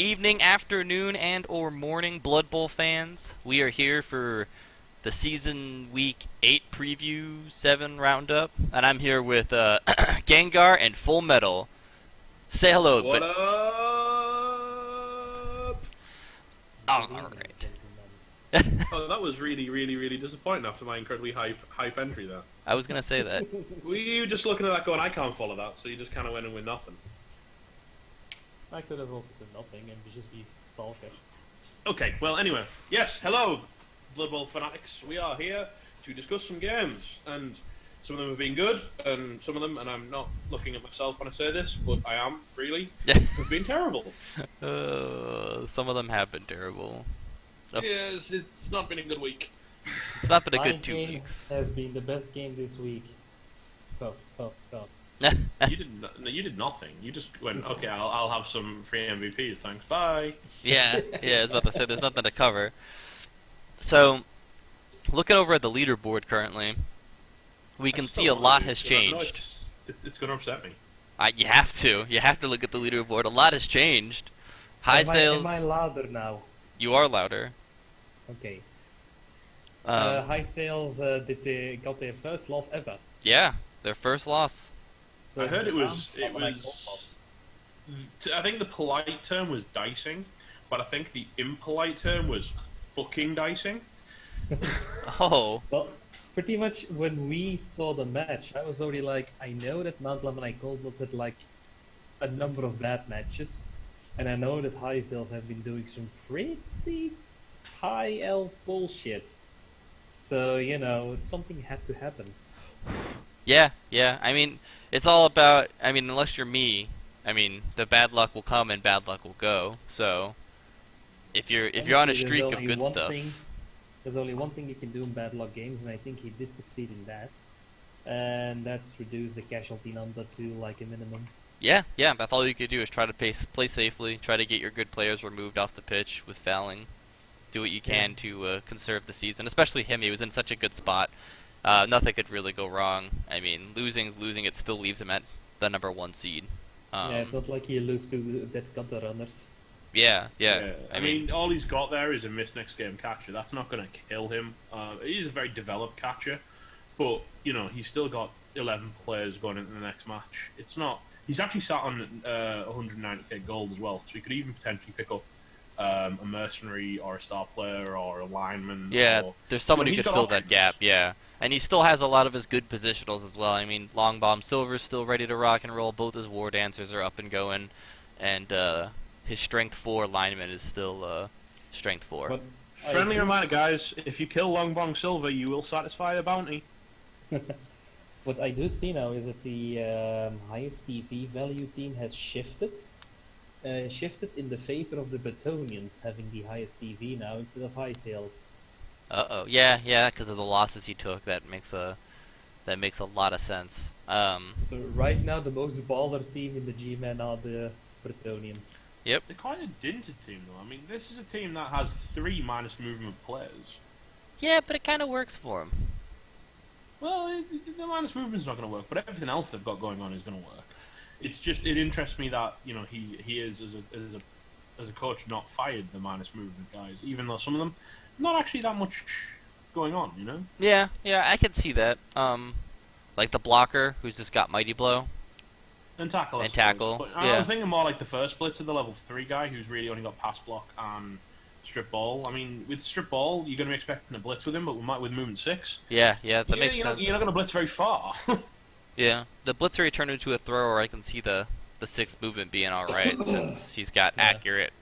evening, afternoon, and or morning, Blood Bowl fans. We are here for the season week 8 preview 7 roundup, and I'm here with Gengar and Full Metal. Say hello. What up? All right. Oh, that was really disappointing after my incredibly hype entry there. I was gonna say that. Were you just looking at that going, I can't follow that, so you just kind of went in with nothing? I could have also said nothing and just be stalker. Okay, well, anyway. Yes, hello, Blood Bowl fanatics. We are here to discuss some games, and some of them have been good, and some of them, and I'm not looking at myself when I say this, but I am, really, have been terrible. Some of them have been terrible. Yes, it's not been a good week. It's not been a My good 2 game weeks. has been the best game this week. Cough. You did nothing. You just went, okay, I'll have some free MVPs, thanks, bye. Yeah, I was about to say there's nothing to cover. So, looking over at the leaderboard currently, we can see a lot has changed. It's going to upset me. You have to. You have to look at the leaderboard. A lot has changed. High sales. Am I louder now? You are louder. Okay. Um, High sales got their first loss ever. yeah, their first loss. I heard it was. Loss. I think the polite term was dicing, but I think the impolite term was fucking dicing. Oh, Well, pretty much when we saw the match, I was already like, I know that Mount Lemonade Coldbloods had like a number of bad matches, and I know that High Sales have been doing some pretty high elf bullshit. So, something had to happen. yeah. I mean, it's all about. I mean, unless you're me, I mean, the bad luck will come and bad luck will go. So, if you're on a Honestly, streak of good stuff, there's only one thing you can do in bad luck games, and I think he did succeed in that. And that's reduce the casualty number to like a minimum. yeah, that's all you could do is try to play safely, try to get your good players removed off the pitch with fouling. Do what you can to conserve the season, especially him. He was in such a good spot. Nothing could really go wrong. I mean, losing. It still leaves him at the number 1 seed. Yeah, it's not like you lose to dead gutter runners. Yeah. I mean, all he's got there is a miss next game catcher. That's not going to kill him. He's a very developed catcher, but he's still got 11 players going into the next match. It's not. He's actually sat on 190k gold as well, so he could even potentially pick up a mercenary or a star player or a lineman. Yeah, or, there's someone who he's could got fill options. that gap. Yeah, and he still has a lot of his good positionals as well. I mean, Long Bomb Silver's still ready to rock and roll. Both his War Dancers are up and going, and his Strength 4 lineman is still Strength 4. But Friendly reminder, guys: if you kill Longbong Silver, you will satisfy the bounty. What I do see now is that the highest TV value team has shifted in the favor of the Bretonians having the highest TV now instead of High Sales. Yeah, because of the losses he took, that makes a lot of sense. So right now the most baller team in the G-Man are the Bretonians. Yep. They're quite a dinted team, though. I mean, this is a team that has 3 minus movement players. Yeah, but it kind of works for him. Well, the minus movement's not going to work, but everything else they've got going on is going to work. It's just, it interests me that he is as a coach not fired the minus movement guys, even though some of them not actually that much going on. Yeah, I can see that. Like the blocker who's just got Mighty Blow. And tackle. I And suppose. tackle, But yeah. I was thinking more like the first blitzer, the level 3 guy who's really only got pass block and strip ball. I mean, with strip ball, you're going to be expecting a blitz with him, but with movement 6. Yeah, that makes sense. You're not going to blitz very far. Yeah, the blitzer he turned into a thrower. I can see the 6th movement being all right since he's got accurate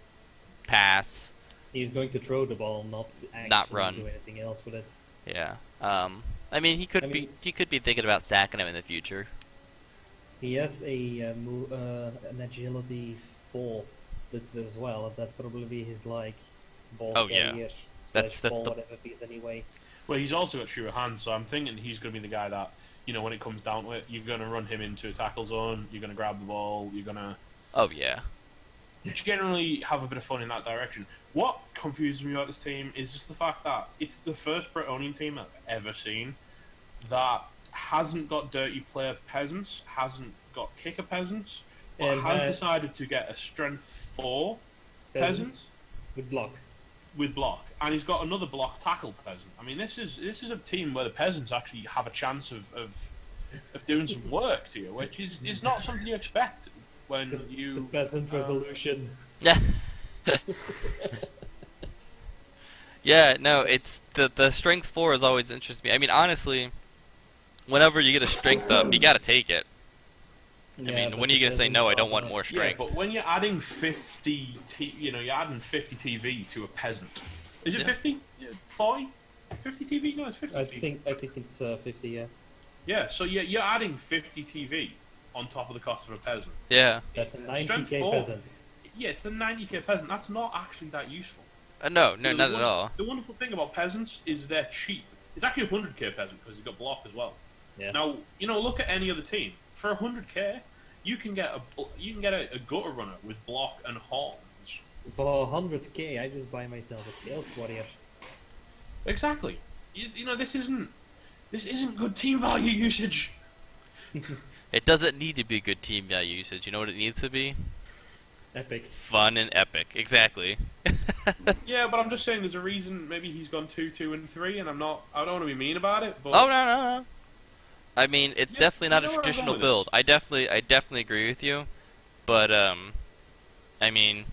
pass. He's going to throw the ball, not actually Not run. do anything else with it. Yeah. I mean, he could be thinking about sacking him in the future. He has an agility 4 blitzer as well, and that's probably his ball Oh, yeah. carrier That's slash ball the- whatever piece anyway. Well, he's also got sure hands, so I'm thinking he's going to be the guy that, when it comes down to it, you're going to run him into a tackle zone, you're going to grab the ball, you're going to Oh yeah. generally have a bit of fun in that direction. What confuses me about this team is just the fact that it's the first Bretonian team I've ever seen that hasn't got dirty player peasants, hasn't got kicker peasants, but And has has- decided to get a strength 4 Peasant with block. with block, and he's got another block tackle peasant. I mean, this is a team where the peasants actually have a chance of doing some work to you, which is not something you expect when you The peasant revolution. Yeah. Yeah, no, it's the strength 4 has always interested me. I mean, honestly, whenever you get a strength up, you gotta take it. I mean, when are you gonna say no? I don't want more Yeah, strength. but when you're adding 50, you're adding 50 TV to a peasant. Is it Yeah. 50? 40? 50 TV? No, it's 50 I TV. think it's 50. Yeah, Yeah, so you're adding 50 TV on top of the cost of a peasant. Yeah. that's a Strength 90k 4. peasant. Yeah, it's a 90k peasant. That's not actually that useful. No, You know, not at all. The wonderful thing about peasants is they're cheap. It's actually a 100k peasant because he's got block as well. Yeah. Now, look at any other team. For 100k, you can get a gutter runner with block and horns. For 100k, I just buy myself a Chaos Warrior. Exactly. This isn't good team value usage. It doesn't need to be good team value usage. You know what it needs to be? Epic. Fun and epic. Exactly. Yeah, but I'm just saying there's a reason. Maybe he's gone 2, 2, and 3, and I don't want to be mean about it. But Oh no. I mean, it's Yeah, definitely not you a know where I'm traditional going with build. this. I definitely agree with you, but I mean,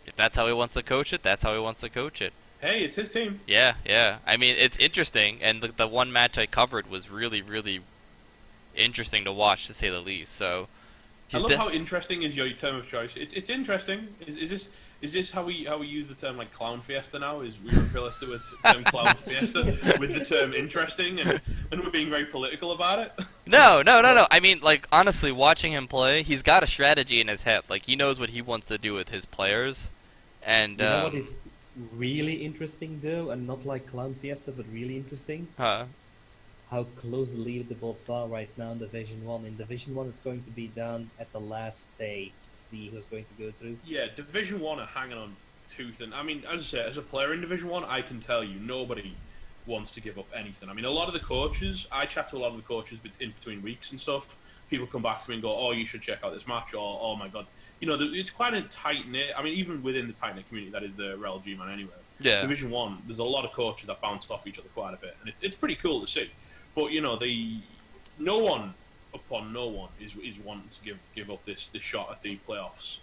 if that's how he wants to coach it, that's how he wants to coach it. hey, it's his team. Yeah. I mean, it's interesting, and the one match I covered was really, really interesting to watch, to say the least. So, I love how interesting is your term of choice. It's interesting. Is this how we use the term like clown fiesta now? Is we replace the term clown fiesta with the term interesting, and we're being very political about it? No. I mean, like, honestly, watching him play, he's got a strategy in his head. Like, he knows what he wants to do with his players, and You know what is really interesting though, and not like Clown Fiesta, but really interesting? How close the leaderboards are right now in Division 1. In Division 1, it's going to be done at the last day. See who's going to go through. Yeah, Division 1 are hanging on tooth and... I mean, as I say, as a player in Division 1, I can tell you, nobody wants to give up anything. I mean, a lot of the coaches, I chat to a lot of the coaches in between weeks and stuff. People come back to me and go, oh, you should check out this match, or oh my god. It's quite a tight-knit... I mean, even within the tight-knit community, that is the REL and Gman anyway. yeah. Division 1, there's a lot of coaches that bounce off each other quite a bit, and it's pretty cool to see. But, no one is wanting to give up this shot at the playoffs,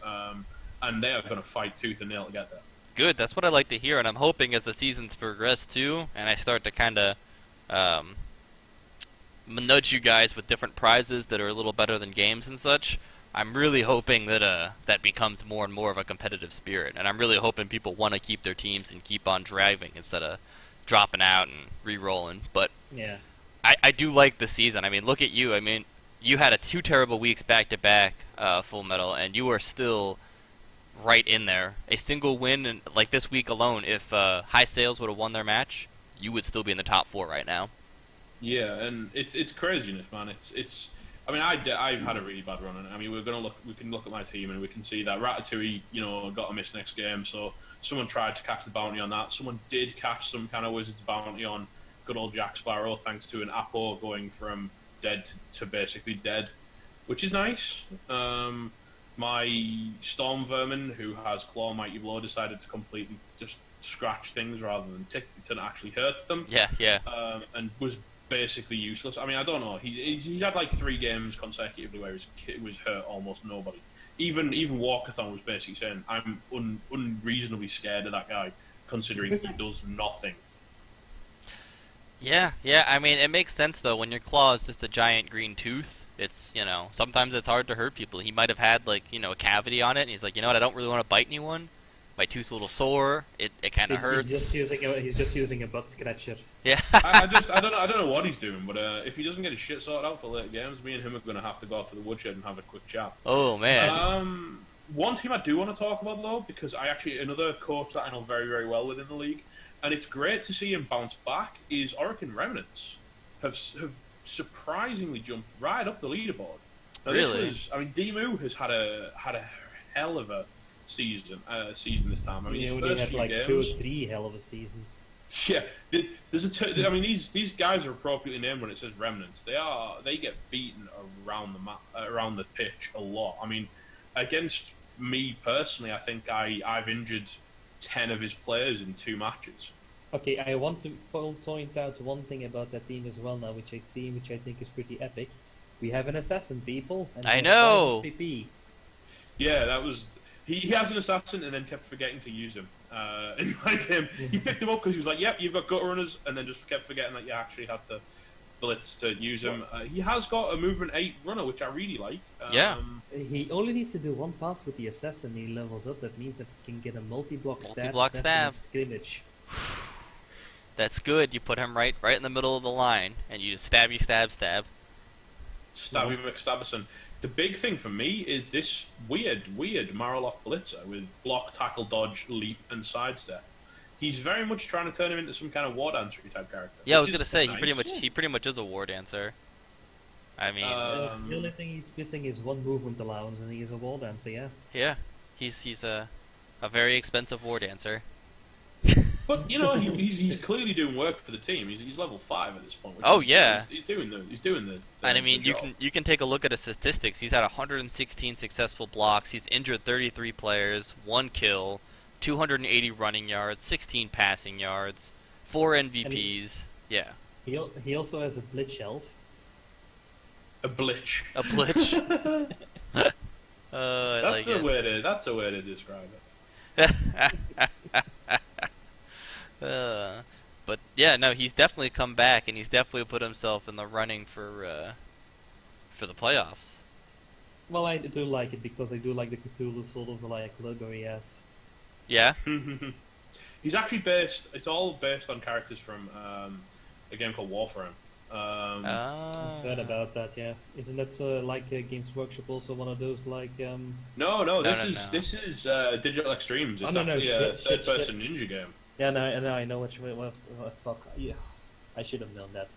and they are going to fight tooth and nail to get there. Good, that's what I like to hear, and I'm hoping as the seasons progress too, and I start to kind of nudge you guys with different prizes that are a little better than games and such. I'm really hoping that that becomes more and more of a competitive spirit, and I'm really hoping people want to keep their teams and keep on driving instead of dropping out and re-rolling. But Yeah. I do like the season. I mean, look at you. I mean, you had 2 terrible weeks back to back, Full Metal, and you are still right in there. A single win, and like this week alone, if High Sales would have won their match, you would still be in the top 4 right now. Yeah, and it's craziness, man. It's. I mean, I've had a really bad run, and I mean, we can look at my team, and we can see that Ratatouille, got a miss next game. So someone tried to catch the bounty on that. Someone did catch some kind of Wizards bounty on good old Jack Sparrow, thanks to an Apo going from dead to basically dead, which is nice. My Storm Vermin, who has Claw Mighty Blow, decided to completely just scratch things rather than to actually hurt them. Yeah. And was basically useless. I mean, I don't know. He's had like 3 games consecutively where he was hurt almost nobody. Even Walkathon was basically saying, I'm unreasonably scared of that guy, considering he does nothing. Yeah. I mean, it makes sense though. When your claw is just a giant green tooth, it's sometimes it's hard to hurt people. He might have had like a cavity on it, and he's like, I don't really want to bite anyone. My tooth's a little sore. It kind of hurts. He's just using a butt scratcher. Yeah. I don't know what he's doing, but if he doesn't get his shit sorted out for late games, me and him are going to have to go out to the woodshed and have a quick chat. Oh man. One team I do want to talk about though, because another coach that I know very, very well within the league, and it's great to see him bounce back, is Oregon Remnants have surprisingly jumped right up the leaderboard. Now, Really? Demu has had a hell of a season this time. I mean, He his only first had few like games, 2 or 3 hell of a seasons. yeah, there's these guys are appropriately named when it says Remnants. They get beaten around the map, around the pitch a lot. I mean, against me personally, I think I've injured 10 of his players in 2 matches. Okay, I want to point out one thing about that team as well now, which I think is pretty epic. We have an assassin, people. And I he has know! 5 SVP. Yeah, that was... He has an assassin and then kept forgetting to use him. In my game, he picked him up because he was like, yep, you've got gutter runners, and then just kept forgetting that you actually had to blitz to use him. He has got a movement 8 runner, which I really like. Yeah. He only needs to do one pass with the assassin, he levels up. That means that he can get a multi-block Multi-block assassin stab. scrimmage. That's good. You put him right in the middle of the line, and you just stab, stab. Stabby McStabberson. The big thing for me is this weird Marlock blitzer with block, tackle, dodge, leap, and sidestep. He's very much trying to turn him into some kind of war dancer type character. Yeah, I was which gonna is say nice. he pretty much is a war dancer. I mean, The only thing he's missing is one movement allowance, and he is a wall dancer. Yeah. yeah, he's a very expensive war dancer. But you know, he's clearly doing work for the team. He's level 5 at this point. Oh, yeah. he's doing the And I mean, the you job. can take a look at his statistics. He's had 116 successful blocks. He's injured 33 players, 1 kill, 280 running yards, 16 passing yards, 4 MVPs. Yeah, He also has a blitz shelf. a blitch. a blitz. I That's like a way to describe it. it. But yeah, no, he's definitely come back, and he's definitely put himself in the running for the playoffs. Well, I do like it because I do like the Cthulhu sort of like logo he has. Yeah. He's actually based. It's all based on characters from a game called Warframe. I've heard about that. Yeah, isn't that like Games Workshop also one of those like? No, this no. is Digital Extremes. It's Oh, no, actually a shit, third-person shit. ninja game. Yeah, no, I know what you mean. Fuck, yeah, I should have known that.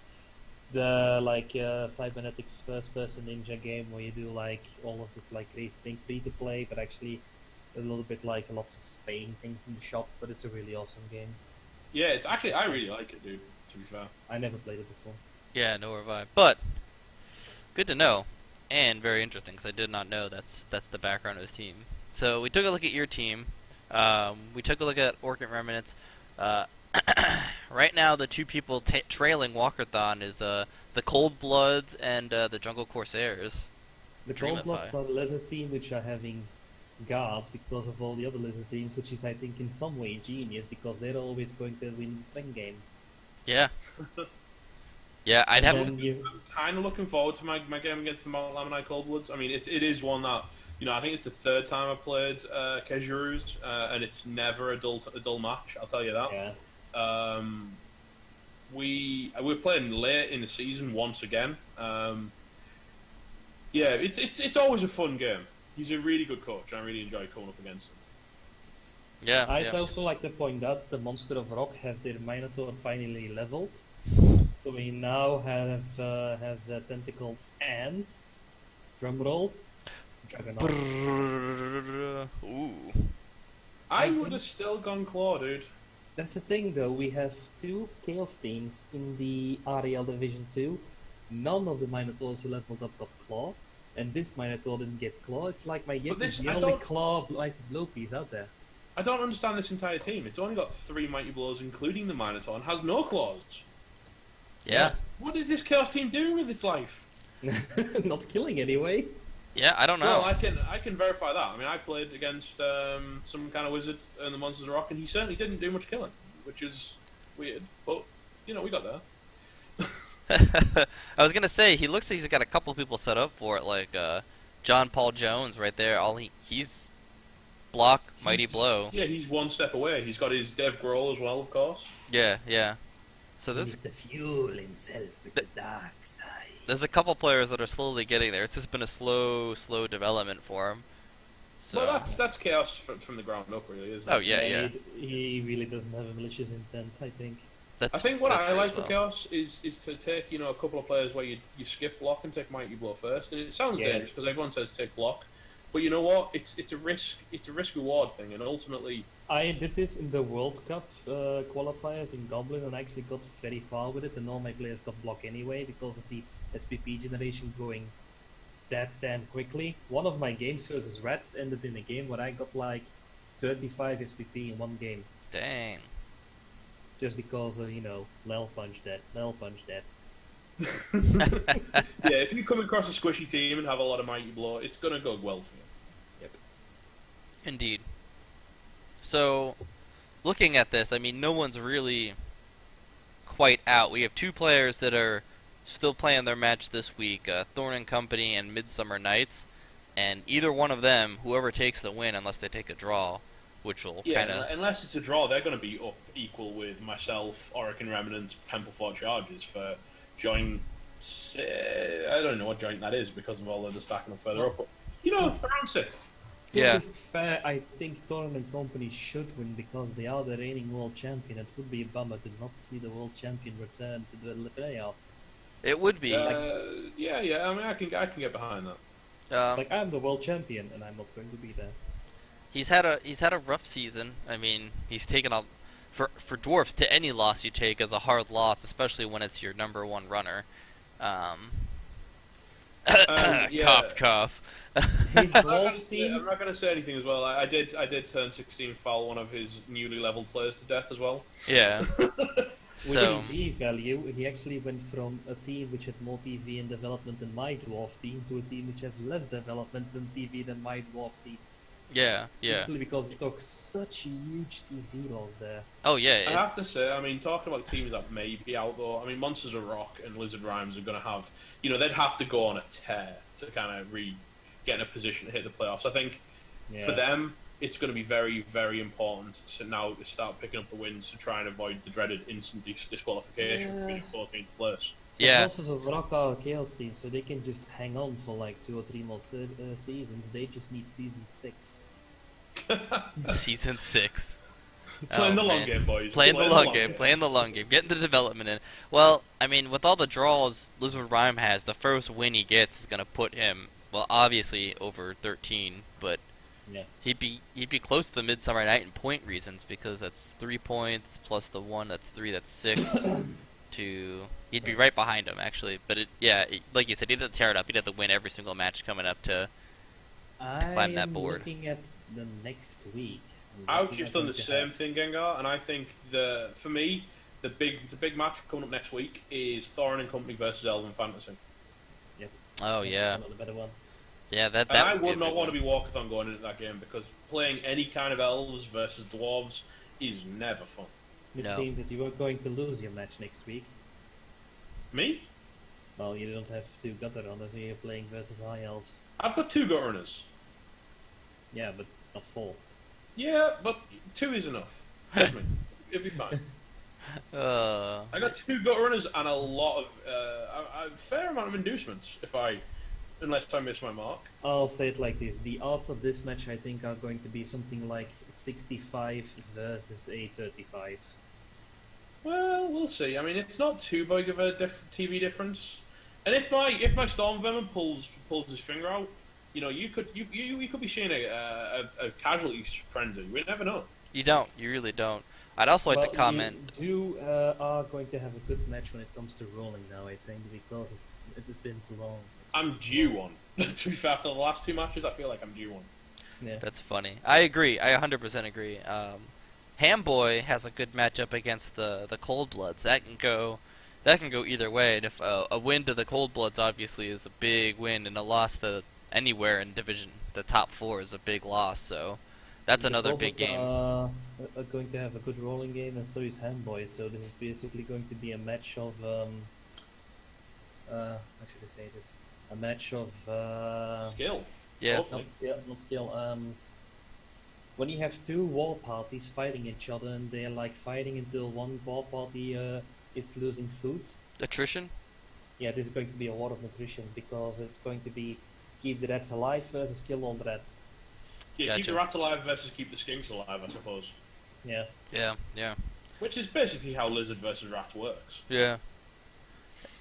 The like cybernetic first-person ninja game where you do like all of this like crazy thing free to play, but actually a little bit like lots of Spain things in the shop. But it's a really awesome game. Yeah, it's actually I really like it, dude. To be fair. I never played it before. Yeah, nor have I. But good to know, and very interesting because I did not know that's the background of his team. So we took a look at your team. We took a look at Orchid Remnants. Right now, the 2 people trailing Walkerthon is the Cold Bloods and the Jungle Corsairs. The Dreamify. Cold Bloods are the lizard team which are having guard because of all the other lizard teams, which is I think in some way genius because they're always going to win the string game. Yeah. Yeah, I'd And have. then you- I'm kind of looking forward to my game against the Mount Lamanai Coldbloods. I mean, it is one that, you know, I think it's the 3rd time I've played Kejurus, and it's never a dull match. I'll tell you that. Yeah. We're playing late in the season once again. Yeah, it's always a fun game. He's a really good coach, and I really enjoy going up against him. Yeah. I'd also like to point out that the Monster of Rock have their Minotaur finally leveled. So he now has tentacles and, drumroll, Juggernaut. Ooh. I would have still gone Claw, dude. That's the thing though, we have 2 Chaos teams in the REL Division 2. None of the Minotaurs who leveled up got Claw. And this Minotaur didn't get Claw. It's like my Yeti is the only Claw Mighty Blow piece out there. I don't understand this entire team. It's only got 3 Mighty Blows, including the Minotaur, and has no claws. Yeah. What is this Chaos team doing with its life? Not killing anyway. Yeah, I don't know. Well, I can verify that. I mean, I played against some kind of wizard in the Monsters of Rock, and he certainly didn't do much killing, which is weird. But you know, we got there. I was gonna say he looks like he's got a couple people set up for it, like John Paul Jones right there. He's block, mighty blow. Yeah, he's one step away. He's got his Dev Grohl as well, of course. Yeah. So He needs to fuel himself with the dark side. there's a couple players that are slowly getting there. It's just been a slow development for him. So Well, that's chaos from the ground up, really, isn't it? Oh yeah. He really doesn't have a malicious intent, I think. That's, I think what that's I true like as with well. Chaos is to take, you know, a couple of players where you skip block and take Mighty Blow first, and it sounds Yes. dangerous because everyone says take block, but you know what? It's a risk reward thing, and ultimately, I did this in the World Cup qualifiers in Goblin and I actually got very far with it, and all my players got block anyway because of the SPP generation going that damn quickly. One of my games versus Reds ended in a game where I got like 35 SPP in one game. Dang. Just because of, Lel punch that, Lel punch that. Yeah, if you come across a squishy team and have a lot of mighty blow, it's gonna go well for you. Yep. Indeed. So, looking at this, I mean, no one's really quite out. We have two players that are still playing their match this week, Thorn and Company and Midsummer Nights, and either one of them, whoever takes the win, unless they take a draw, which will kind of... unless it's a draw, they're going to be up equal with myself, Orican Remnant, Templefort Charges for joint... I don't know what joint that is because of all of the stacking up further up. But, around 6th. To be fair, I think Tournament Company should win because they are the reigning world champion. It would be a bummer to not see the world champion return to the playoffs. It would be. Yeah. I mean, I can get behind that. It's like I'm the world champion and I'm not going to be there. He's had a rough season. I mean, he's taken a for dwarfs to any loss you take is a hard loss, especially when it's your number one runner. Cough, cough. His dwarf team. I'm not going to say anything as well. I did turn 16 foul one of his newly leveled players to death as well. Yeah. So, with EV value, he actually went from a team which had more TV and development than my dwarf team to a team which has less development and TV than my dwarf team. Yeah. Simply because he took such a huge TV loss there. Oh yeah. I have to say, I mean, talking about teams that may be out though, I mean, Monsters of Rock and Lizard Rhymes are going to have, they'd have to go on a tear to kind of get in a position to hit the playoffs. I think for them, it's going to be very, very important to now start picking up the wins to try and avoid the dreaded instant disqualification for being 14th place. Yeah. Monsters of Rock are a chaos team, so they can just hang on for like 2 or 3 more seasons. They just need season 6. Season 6. Playing the long game, boys. Playing the long game. Getting the development in. Well, I mean, with all the draws Lizard Rhyme has, the first win he gets is going to put him, well, obviously over 13, but he'd be close to the Midsummer Night in point reasons because that's 3 points plus the 1, that's 3, that's 6. He'd be right behind him actually, but like you said, he'd have to tear it up. He'd have to win every single match coming up to climb that board. Looking at the next week. I've just done the same thing, Gengar, and I think for me the big match coming up next week is Thorin and Company versus Elven Fantasy. Yep. Oh yeah. Another better one. Yeah, that. And I would not want to be Walkathon going into that game because playing any kind of elves versus dwarves is never fun. It seems that you are going to lose your match next week. Me? Well, you don't have 2 gutter runners and you're playing versus high elves. I've got 2 gut runners. Yeah, but not 4. Yeah, but 2 is enough. Trust me, it'll be fine. I got 2 gut runners and a lot of a fair amount of inducements unless I miss my mark. I'll say it like this: the odds of this match, I think, are going to be something like 65 versus a 35. Well, we'll see. I mean, it's not too big of a TV difference. And if my Storm Venom pulls his finger out, you could be seeing a casualty frenzy. We never know. You don't. You really don't. I'd also like to comment. You are going to have a good match when it comes to rolling now, I think, because it has been too long. I'm due one. To be fair, after the last 2 matches, I feel like I'm due one. Yeah. That's funny. I agree. I 100% agree. Hamboy has a good matchup against the Cold Bloods. That can go either way. And if a win to the Cold Bloods obviously is a big win, and a loss to anywhere in division, the top 4 is a big loss. So that's another big game. Are going to have a good rolling game, and so is Hamboy. So this is basically going to be a match of how should I say this? A match of skill. Yeah. Not skill. When you have 2 war parties fighting each other and they're like fighting until one war party is losing food. Attrition? Yeah, this is going to be a war of attrition because it's going to be keep the rats alive versus kill all the rats. Yeah, keep the rats alive versus keep the skinks alive, I suppose. Yeah. Yeah. Which is basically how lizard versus rats works. Yeah.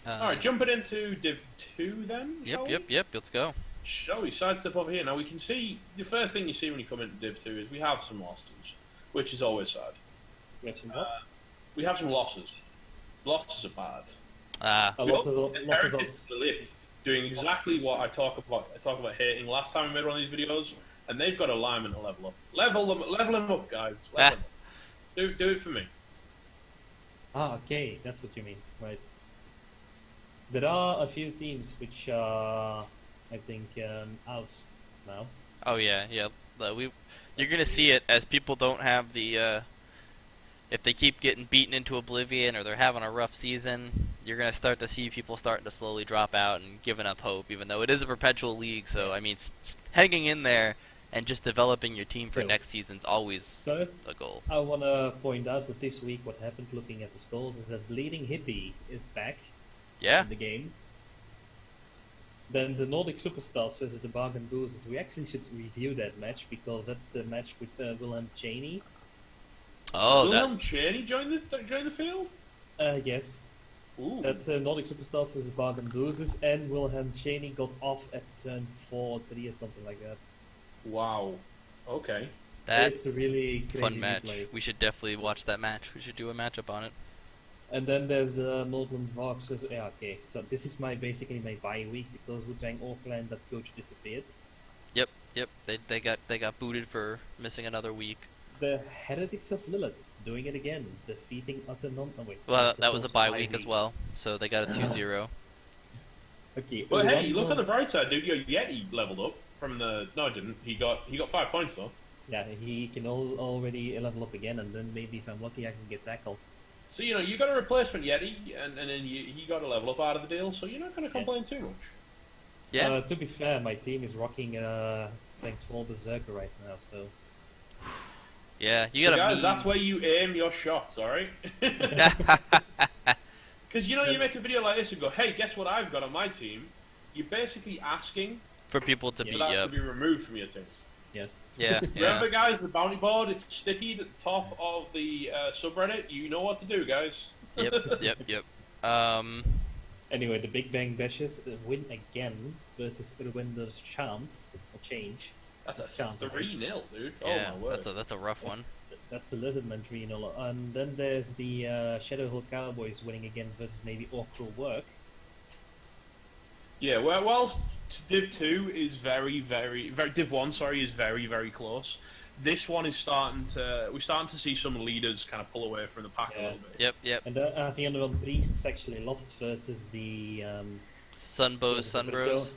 Alright, jumping into Div 2 then? Yep, let's go. Shall we sidestep over here? Now we can see, the first thing you see when you come into Div 2 is we have some losses, which is always sad. We have some what? We have some losses. Losses are bad. Losses of Lilith doing exactly what I talk about hating last time we made one of these videos, and they've got a lineman to level up. Level them up, guys. Level them up. Do it for me. Ah, okay, that's what you mean, right? There are a few teams which are, I think, out now. Oh yeah, yeah. You're gonna see it as people don't have the. If they keep getting beaten into oblivion or they're having a rough season, you're gonna start to see people starting to slowly drop out and giving up hope. Even though it is a perpetual league, so I mean, hanging in there and just developing your team for So, next season's always First, a goal. I want to point out that this week what happened looking at the scores is that Bleeding Hippie is back Yeah. in the game. Then the Nordic Superstars versus the Bargain Boozers. We actually should review that match because that's the match with Wilhelm Cheney. Oh, Wilhelm Cheney join the field? Yes. Ooh. That's the Nordic Superstars versus Bargain Boozers, and Wilhelm Cheney got off at turn 4-3 or something like that. Wow. Okay. It's a really crazy fun match. replay. We should definitely watch that match. We should do a matchup on it. And then there's Northern Vox versus... Yeah, okay, so this is basically my bye week because Wu-Tang Auckland, that coach disappeared. Yep. They got booted for missing another week. The Heretics of Lilith doing it again, defeating Utter Non... Oh, wait, Well, that's that was a also bye week as well, so they got a 2-0. Okay, But hey, look at the Uranus- bright side, dude. Your Yeti leveled up from the. No, I didn't. He got 5 points though. Yeah, he can already level up again, and then maybe if I'm lucky I can get tackle. So you got a replacement Yeti, and then he got a level up out of the deal. So you're not going to complain too much. Yeah. To be fair, my team is rocking Strength 4 Berserker right now, so... Yeah, you So got guys, that's where you aim your shots, alright? Because you make a video like this and go, hey, guess what I've got on my team? You're basically asking for people to Yeah. be for that to be removed from your team. Yes. Yeah. Remember, guys, the bounty board, it's sticky at the top of the subreddit. You know what to do, guys. Yep. Anyway, the Big Bang Bashes win again versus Urwinder's Chance, or Change. That's a Chance. 3-0, dude. Yeah, Oh, my word. that's a rough one. That's the Lizardman 3-0. And then there's the Shadowhill Cowboys winning again versus maybe Orcal Work. Yeah, well, whilst Div 2 is very, Div 1, sorry, is very, very close. This one is we're starting to see some leaders kind of pull away from the pack a little bit. Yep. And the Underworld Priests actually lost versus the... Sunbros.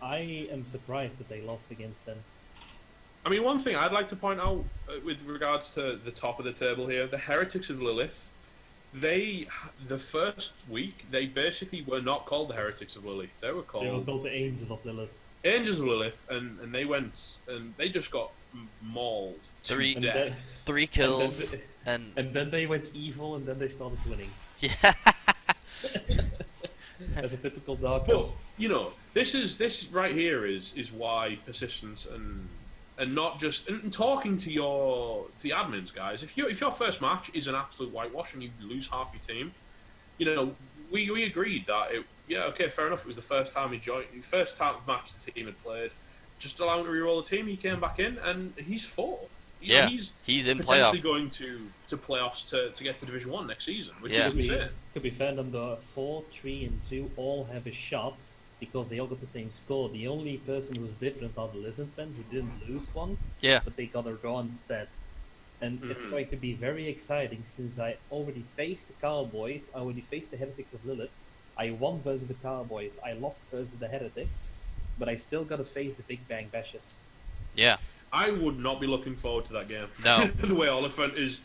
I am surprised that they lost against them. I mean, one thing I'd like to point out with regards to the top of the table here, the Heretics of Lilith, the first week, they basically were not called the Heretics of Lilith. They were They were called called the Angels of Lilith. Angels of Lilith, and they went, and they just got mauled to Three- death. 3 kills and And then they went evil, and then they started winning. yeah. As a typical Dark But, Elf. this right here is why persistence and not just and talking to the admins, guys. If your first match is an absolute whitewash and you lose half your team, we agreed that fair enough. It was the first time he joined, first time match the team had played. Just allow him to re-roll the team. He came back in and he's fourth. He's in potentially playoff. going to playoffs to get to Division 1 next season, which Yeah. is insane. To be fair, number 4, 3, and 2 all have a shot because they all got the same score. The only person who's different are the Lizardmen who didn't lose once, Yeah. but they got a draw instead. And it's going to be very exciting since I already faced the Cowboys, I already faced the Heretics of Lilith. I won versus the Cowboys, I lost versus the Heretics, but I still gotta face the Big Bang Bashes. Yeah. I would not be looking forward to that game. No. The way Oliphant is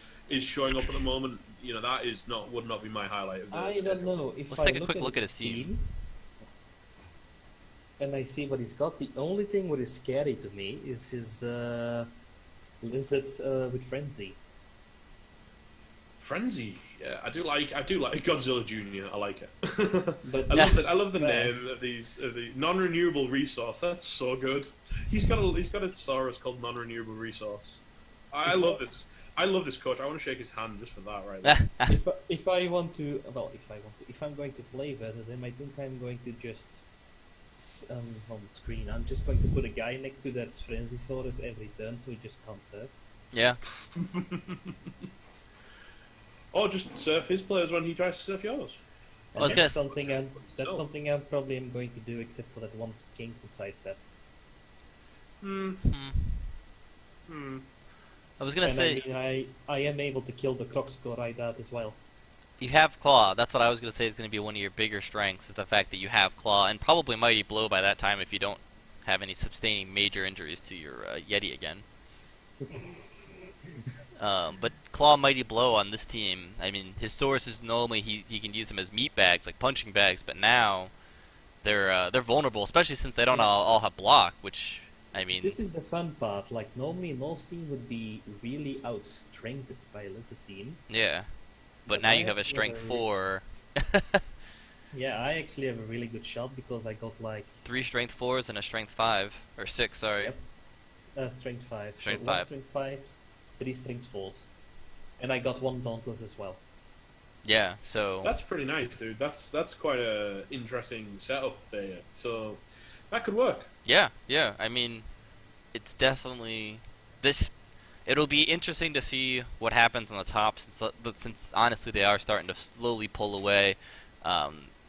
showing up at the moment, that would not be my highlight of this. I don't know if Let's I take a look quick at look at his team. And I see what he's got. The only thing what is scary to me is his lizard with frenzy. Frenzy. Yeah, I do like Godzilla Jr. I like it. But I love the name of the non-renewable resource. That's so good. He's got a thesaurus called non-renewable resource. I love it. I love this coach. I want to shake his hand just for that right there. if I'm going to play versus him, I think I'm going to just on screen. I'm just going to put a guy next to that Frenzysaurus every turn, so he just can't serve. Yeah. Or just surf his players when he tries to surf yours. I was And gonna that's something So. something I probably am going to do, except for that one skink with sidestep. Hmm. Hmm. Hmm. I was gonna And say, I am able to kill the croc score right out as well. you have Claw. That's what I was gonna say is gonna be one of your bigger strengths, is the fact that you have Claw, and probably Mighty Blow by that time if you don't have any sustaining major injuries to your Yeti again. But Claw, Mighty Blow on this team, I mean, his sources normally he can use them as meat bags, like punching bags, but now they're vulnerable, especially since they don't Yeah. all have block, which, I mean, This is the fun part. Like normally, most team would be really outstrengthed by a lizard team. yeah. But But now I you have a actually strength have a 4, Yeah, I actually have a really good shot because I got like 3 strength 4s and a strength 5, or 6, sorry. Yep. Strength 5. Strength so 5. One strength 5, 3 strength 4s. And I got 1 dauntless as well. Yeah, so That's pretty nice, dude. That's quite a interesting setup there. So that could work. yeah. I mean, it's definitely this. It'll be interesting to see what happens on the top, since honestly they are starting to slowly pull away.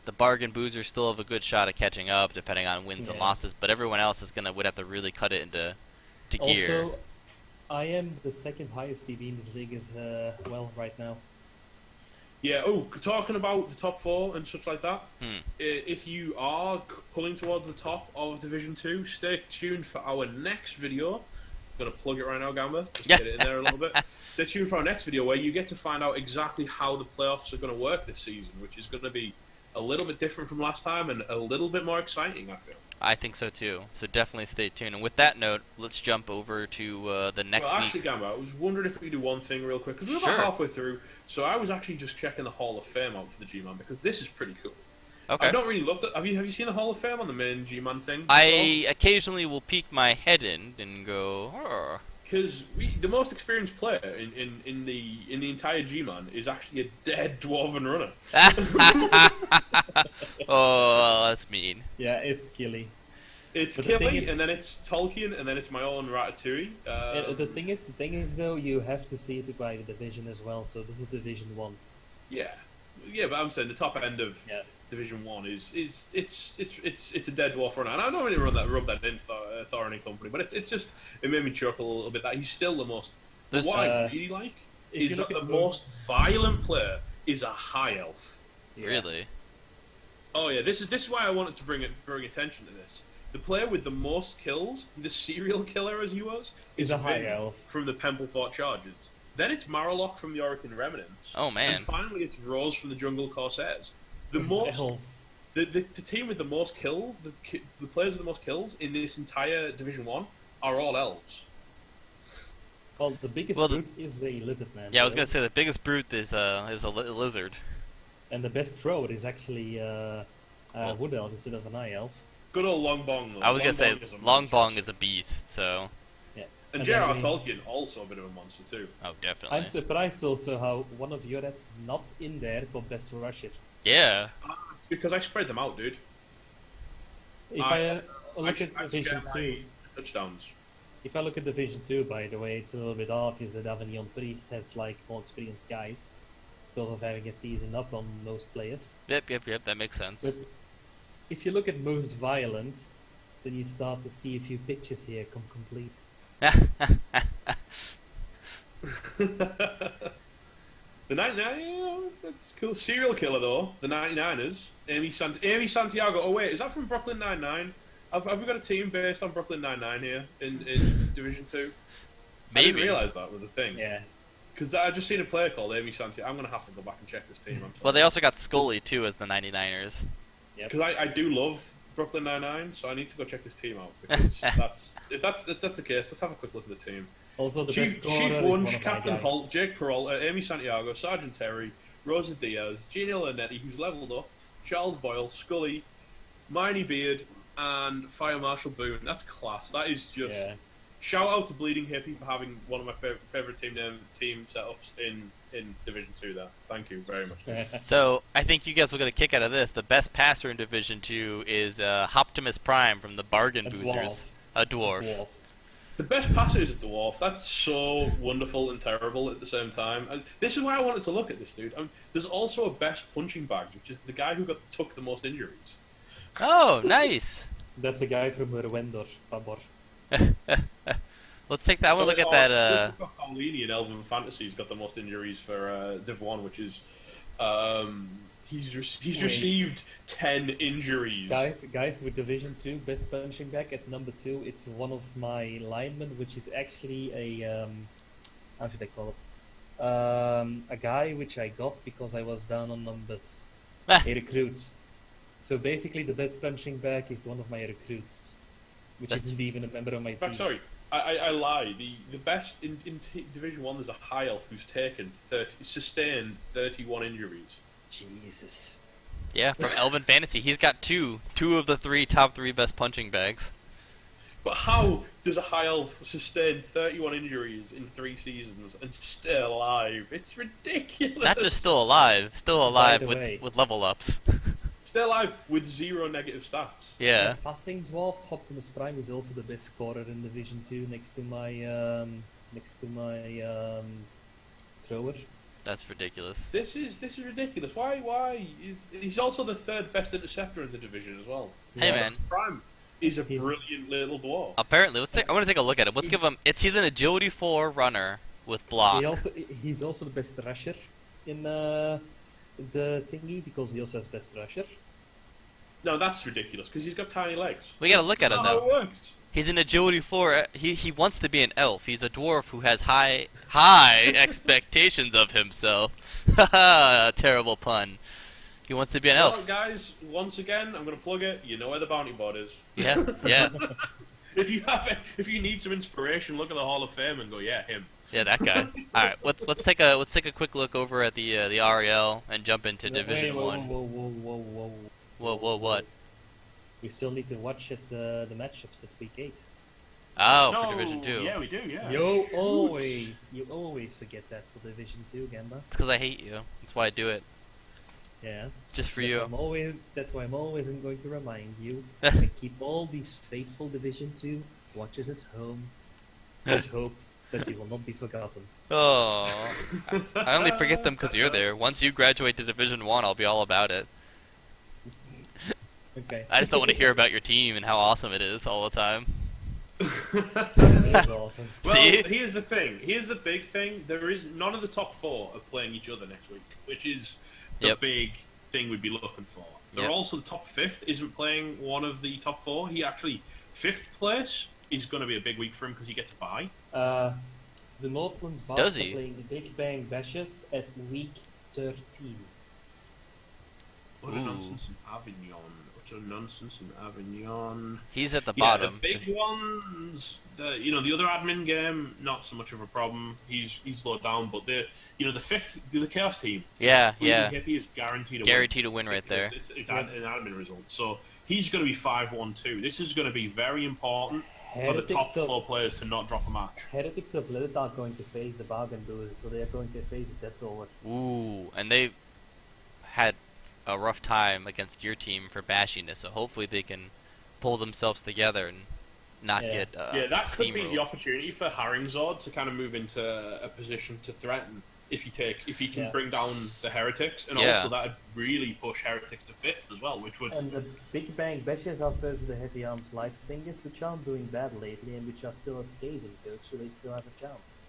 The bargain boozers still have a good shot at catching up, depending on wins and Yeah. losses. But everyone else would have to really cut it into gear. Also, I am the second highest DB in this league as well right now. Yeah. Oh, talking about the top 4 and such like that. Hmm. If you are pulling towards the top of Division 2, stay tuned for our next video. I'm gonna plug it right now, Gamba. Just Yeah. get it in there a little bit. Stay tuned for our next video where you get to find out exactly how the playoffs are going to work this season, which is going to be a little bit different from last time and a little bit more exciting, I feel. I think so too. So definitely stay tuned. And with that note, let's jump over to the next Well, week. actually, Gamba, I was wondering if we could do one thing real quick, because we're Sure. about halfway through, so I was actually just checking the Hall of Fame out for the G-Man, because this is pretty cool. Okay. I've not really looked at... Have you seen the Hall of Fame on the main G-Man thing? I occasionally will peek my head in and go, oh. Because the most experienced player in the entire G-Man is actually a dead Dwarven runner. Oh, that's mean. Yeah, it's skilly. It's But the thing Killy, is- and then it's Tolkien, and then it's my own Ratatouille. The thing is though, you have to see it by the division as well. So this is Division 1. Yeah, but I'm saying the top end of Yeah. Division 1 is it's a dead dwarf runner, and I don't really rub that in Thorin and company, but it's just it made me chuckle a little bit that he's still the most. There's- What I really like if is you that look the at most violent player is a high elf. Yeah. Really? Oh yeah, this is why I wanted to bring attention to this. The player with the most kills, the serial killer as he was, Is a high Vin elf. from the Pemplefort Chargers. Then it's Maralock from the Orican Remnants. Oh, man. And finally it's Rose from the Jungle Corsairs. The most, Elves. the team with the most kill, the players with the most kills in this entire Division 1 are all elves. Well, the biggest Well, the- brute is a lizard man. Yeah, I was though. gonna say the biggest brute is a lizard. And the best thrower is actually Well- wood elf instead of an eye elf. Good old Long Bong, though. I was gonna say Bong is a Long monster. Bong is a beast. So, Yeah. And And J.R.R. then Tolkien, also a bit of a monster too. oh, definitely. I'm surprised also how one of your is not in there for best rusher. Yeah. It's because I spread them out, dude. If I- I look should- at Division share 2, my touchdowns. if I look at Division 2, by the way, it's a little bit obvious that Avignon Priest has like more experienced guys because of having a season up on most players. Yep. That makes sense. But if you look at most violent, then you start to see a few pictures here come complete. The 99, that's cool. Serial killer though. The 99ers. Amy Santiago. Oh wait, is that from Brooklyn Nine-Nine? Have we got a team based on Brooklyn Nine-Nine here in Division 2? I didn't Maybe. realise that was a thing. Yeah. Because I just seen a player called Amy Santiago. I'm gonna have to go back and check this team. Well, they also got Scully too as the 99ers. Because I do love Brooklyn Nine-Nine, so I need to go check this team out. Because if that's the case, let's have a quick look at the team. Also, the Chief best scorer is one Wunsch, of Captain my guys. Holt, Jake Peralta, Amy Santiago, Sergeant Terry, Rosa Diaz, Gina Linetti, who's leveled up, Charles Boyle, Scully, Miney Beard, and Fire Marshal Boone. That's class. That is just... Yeah. Shout out to Bleeding Hippie for having one of my favourite team setups in Division 2 there. Thank you very much. So I think you guys will get a kick out of this. The best passer in Division 2 is Optimus Prime from the Bargain A Boozers. dwarf. A dwarf. The best passer is a dwarf. That's so wonderful and terrible at the same time. And this is why I wanted to look at this dude. There's also a best punching bag, which is the guy who took the most injuries. Oh, nice. That's a guy from Rwendor, Pabor. Let's take that. I want to look at that. Paulini in Elven Fantasy's got the most injuries for Div 1, which is he's received 10 injuries. Guys, with Division 2 best punching bag at number 2, it's one of my linemen, which is actually a how should I call it? A guy which I got because I was down on numbers. A recruit. So basically, the best punching bag is one of my recruits, which isn't even a member of my team. Sorry, I lie. The best in Division 1, there's a high elf who's sustained 31 injuries. Jesus. Yeah, from Elven Fantasy, he's got two of the top three best punching bags. But how does a high elf sustain 31 injuries in 3 seasons and stay alive? It's ridiculous. Not just still alive with level ups. Stay alive with 0 negative stats. Yeah. And passing dwarf Optimus Prime is also the best scorer in Division 2 next to my thrower. That's ridiculous. This is ridiculous. Why? He's also the 3rd best interceptor in the division as well. Hey Yeah. man. Prime is a brilliant little dwarf. Apparently, I want to take a look at him. Let's give him. He's an agility 4 runner with block. He's also the best rusher in the thingy because he also has best rusher. No, that's ridiculous because he's got tiny legs. We gotta look at him That's not though. how it works. He's an agility 4. He wants to be an elf. He's a dwarf who has high expectations of himself. Haha, terrible pun. He wants to be an elf. Well, guys, once again, I'm going to plug it. You know where the bounty board is. Yeah. If you need some inspiration, look at the Hall of Fame and go, yeah, him. Yeah, that guy. All right, let's take a quick look over at the REL and jump into Division 1. Whoa, what? We still need to watch the matchups at week 8. Oh, No, for Division 2. Yeah, we do. Yeah. You always forget that for Division 2, Gamba. It's because I hate you. That's why I do it. Yeah. Just for That's you. That's why I'm always going to remind you and keep all these faithful Division 2 watchers at home and hope that you will not be forgotten. Oh, I only forget them because you're there. Once you graduate to Division 1, I'll be all about it. Okay. I just don't want to hear about your team and how awesome it is all the time. That is awesome. Well, See? here's the thing. Here's the big thing. There is none of the top 4 are playing each other next week, which is the big thing we'd be looking for. They're also the top 5th isn't playing one of the top 4. He actually 5th place is going to be a big week for him because he gets a bye. The Northland Does Vals are he? playing the Big Bang Bashes at week 13. What a Ooh. nonsense in Avignon. He's at the Yeah, bottom. the big ones. The other admin game, not so much of a problem. He's low down, but the 5th, the Chaos team. Yeah. Hippie is guaranteed To win right there. It's an admin result. So he's going to be 5-1-2. This is going to be very important for the top 4 players to not drop a match. Heretics of Lilith are going to face the Bargain Brewers, so they are going to face a Death Roller. Ooh, and they had a rough time against your team for bashiness, so hopefully they can pull themselves together and not get that could be steamrolled. the opportunity for Haringzord to kind of move into a position to threaten if he can bring down the Heretics, and also that would really push Heretics to 5th as well, which would. And the Big Bang Bashes are versus the Heavy Arms Light Fingers, which aren't doing bad lately and which are still a scathing coach, so they still have a chance.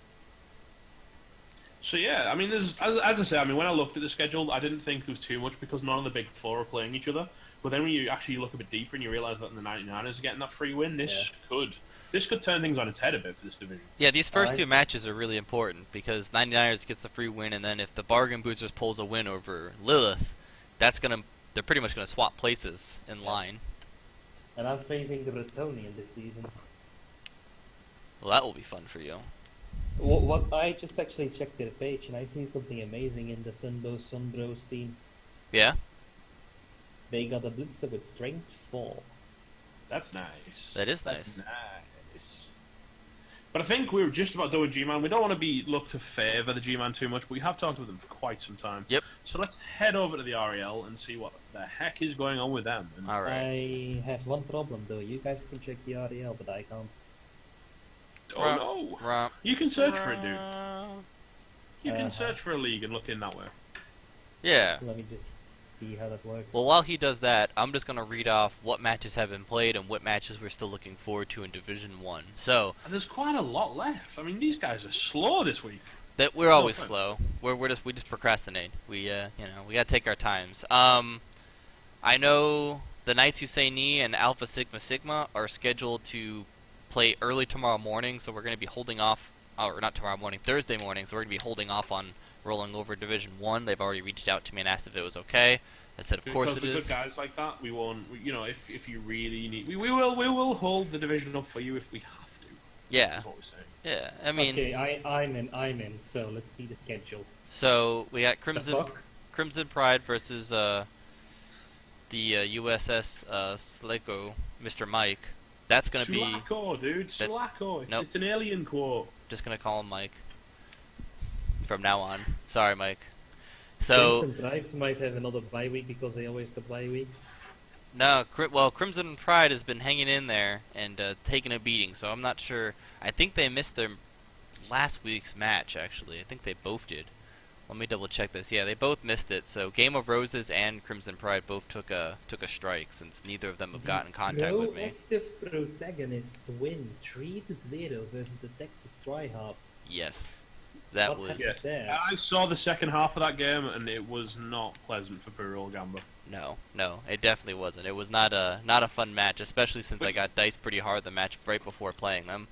So yeah, I mean, there's as I say, I mean, when I looked at the schedule, I didn't think there was too much because none of the big 4 are playing each other. But then when you actually look a bit deeper and you realise that the 99ers are getting that free win, this could turn things on its head a bit for this division. Yeah, these first 2 matches are really important because 99ers gets the free win, and then if the Bargain Boosters pulls a win over Lilith, they're pretty much gonna swap places in line. And I'm facing the Bretonian this season. Well, that will be fun for you. What I just actually checked their page and I see something amazing in the Sunbros team. Yeah. They got a Blitzer with Strength 4. That's nice. That is That's nice. nice. But I think we were just about done with G-Man. We don't want to look to favour the G-Man too much, but we have talked with them for quite some time. Yep. So let's head over to the REL and see what the heck is going on with them. All right. I have one problem though. You guys can check the REL, but I can't. Oh no! Rump. You can search for it, dude. Rump. You can search for a league and look in that way. Yeah. Let me just see how that works. Well, while he does that, I'm just gonna read off what matches have been played and what matches we're still looking forward to in Division 1. So And there's quite a lot left. I mean, these guys are slow this week. that we're always offense. slow. We just procrastinate. We we gotta take our times. I know the Knights Husseini and Alpha Sigma Sigma are scheduled to play early tomorrow morning, so we're gonna be holding off. Or not tomorrow morning, Thursday morning. So we're gonna be holding off on rolling over Division 1. They've already reached out to me and asked if it was okay. I said, of course it Because is. with good guys like that, we won't. If you really need, we will hold the division up for you if we have to. Yeah, That's what we're saying. yeah. I mean, okay, I'm in. So let's see the schedule. so we got The fuck? Crimson Pride versus the USS Slako, Mr. Mike. That's gonna be Slacko, dude. that- Slacko. Nope. It's an alien quote. just gonna call him Mike from now on. Sorry, Mike. So Crimson Tribes might have another bye week because they always got bye weeks. no, Crimson Pride has been hanging in there and taking a beating. So I'm not sure. I think they missed their last week's match. Actually, I think they both did. Let me double check this. Yeah, they both missed it. So Game of Roses and Crimson Pride both took a strike since neither of them have gotten in contact with me. Proactive protagonists win 3-0 versus the Texas Tryhards. Yes, that What was happened Yes. there? I saw the second half of that game, and it was not pleasant for Purul Gamba. no, it definitely wasn't. It was not a fun match, especially since I got diced pretty hard the match right before playing them.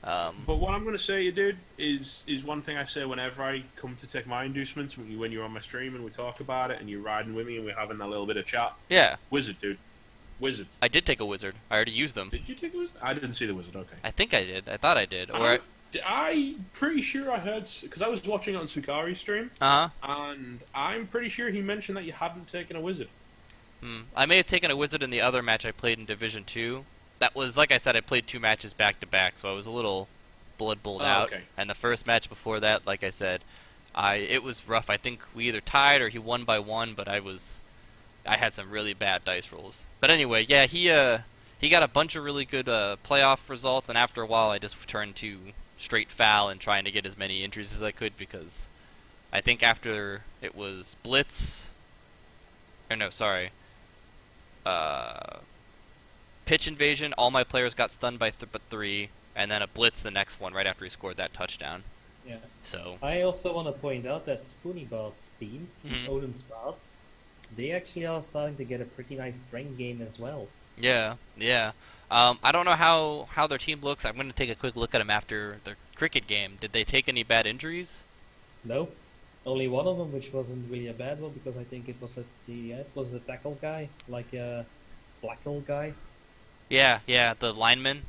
But what I'm going to say, dude, is one thing I say whenever I come to take my inducements, when you're on my stream and we talk about it, and you're riding with me and we're having a little bit of chat. Yeah, Wizard, dude. Wizard. I did take a wizard. I already used them. Did you take a wizard? I didn't see the wizard, okay. I think I did. I thought I did. Or I'm pretty sure I heard, because I was watching it on Sukari's stream, uh-huh. and I'm pretty sure he mentioned that you hadn't taken a wizard. I may have taken a wizard in the other match I played in Division 2. That was, like I said, I played 2 matches back to back, so I was a little blood bowled out. Okay. And the first match before that, like I said, it was rough. I think we either tied or he won by 1, but I had some really bad dice rolls. But anyway, yeah, he got a bunch of really good playoff results, and after a while I just returned to straight foul and trying to get as many injuries as I could, because I think after it was Blitz, or no, sorry, pitch invasion, all my players got stunned by 3, and then a Blitz the next one right after he scored that touchdown. Yeah. So I also want to point out that Spoonie Bart's team, Mhm. Odin Sparks, they actually are starting to get a pretty nice strength game as well. yeah. I don't know how their team looks. I'm going to take a quick look at them after their cricket game. Did they take any bad injuries? No, only one of them, which wasn't really a bad one because I think it was, let's see, it was the tackle guy, like a black hole guy. Yeah, the lineman.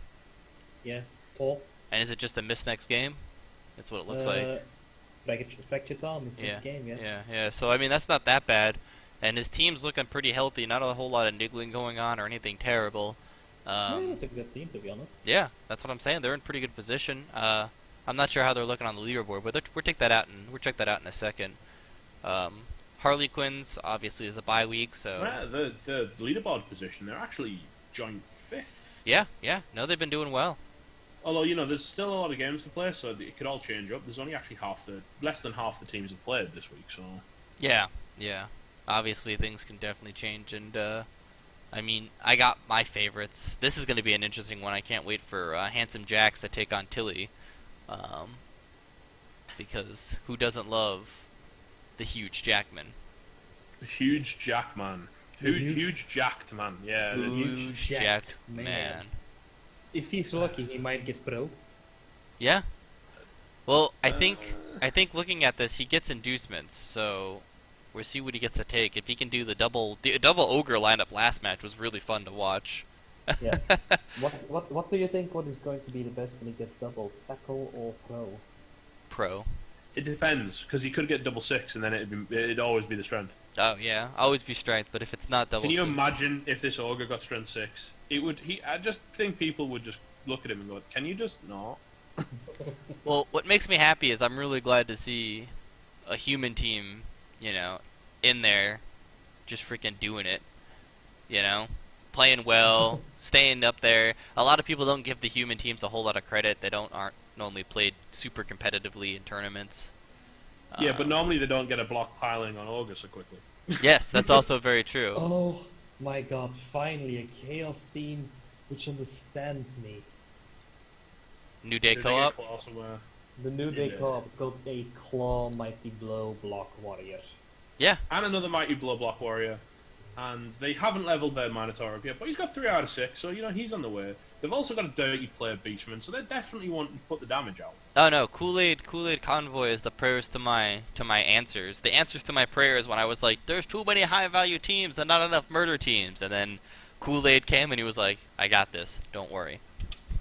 Yeah, tall. And is it just a miss next game? That's what it looks like. Fractured arm is this game, yes. Yeah. So I mean, that's not that bad, and his team's looking pretty healthy. Not a whole lot of niggling going on or anything terrible. Yeah, it's a good team, to be honest. Yeah, that's what I'm saying. They're in pretty good position. I'm not sure how they're looking on the leaderboard, but we'll check that out in a second. Harley Quinn's obviously is a bye week, so Yeah, the leaderboard position, they're actually joint 5th. yeah. No, they've been doing well. Although, there's still a lot of games to play, so it could all change up. There's only actually less than half the teams have played this week, so... Yeah. Obviously, things can definitely change, and I mean, I got my favorites. This is going to be an interesting one. I can't wait for Handsome Jacks to take on Tilly, because who doesn't love the huge Jackman? The huge Jackman. Huge jacked man, yeah. The huge... Huge jacked man. man. If he's lucky, he might get pro. Yeah. Well, I think looking at this, he gets inducements, so we'll see what he gets to take. If he can do the double ogre lineup last match was really fun to watch. Yeah. What do you think? What is going to be the best when he gets doubles, tackle or pro? Pro. It depends, because he could get double 6, and then it'd always be the strength. Oh yeah, always be strength. But if it's not double, Can you six- imagine if this ogre got strength 6? I just think people would just look at him and go, "Can you just not?" Well, what makes me happy is I'm really glad to see a human team, in there, just freaking doing it. Playing well, staying up there. A lot of people don't give the human teams a whole lot of credit. They aren't normally played super competitively in tournaments. Yeah, but normally they don't get a block piling on August so quickly. Yes, that's also very true. Oh my god, finally a Chaos team which understands me. New Day Did they co-op. get claw somewhere? The New Day Yeah. co-op got a Claw Mighty Blow Block Warrior. Yeah, And another Mighty Blow Block Warrior. And they haven't leveled their Minotaur up yet, but he's got 3 out of 6, so he's on the way. They've also got a Dirty Player Beastman, so they definitely want to put the damage out. oh no, Kool-Aid Convoy is the prayers to my answers. The answers to my prayers when I was like, there's too many high value teams and not enough murder teams, and then Kool-Aid came and he was like, I got this, don't worry.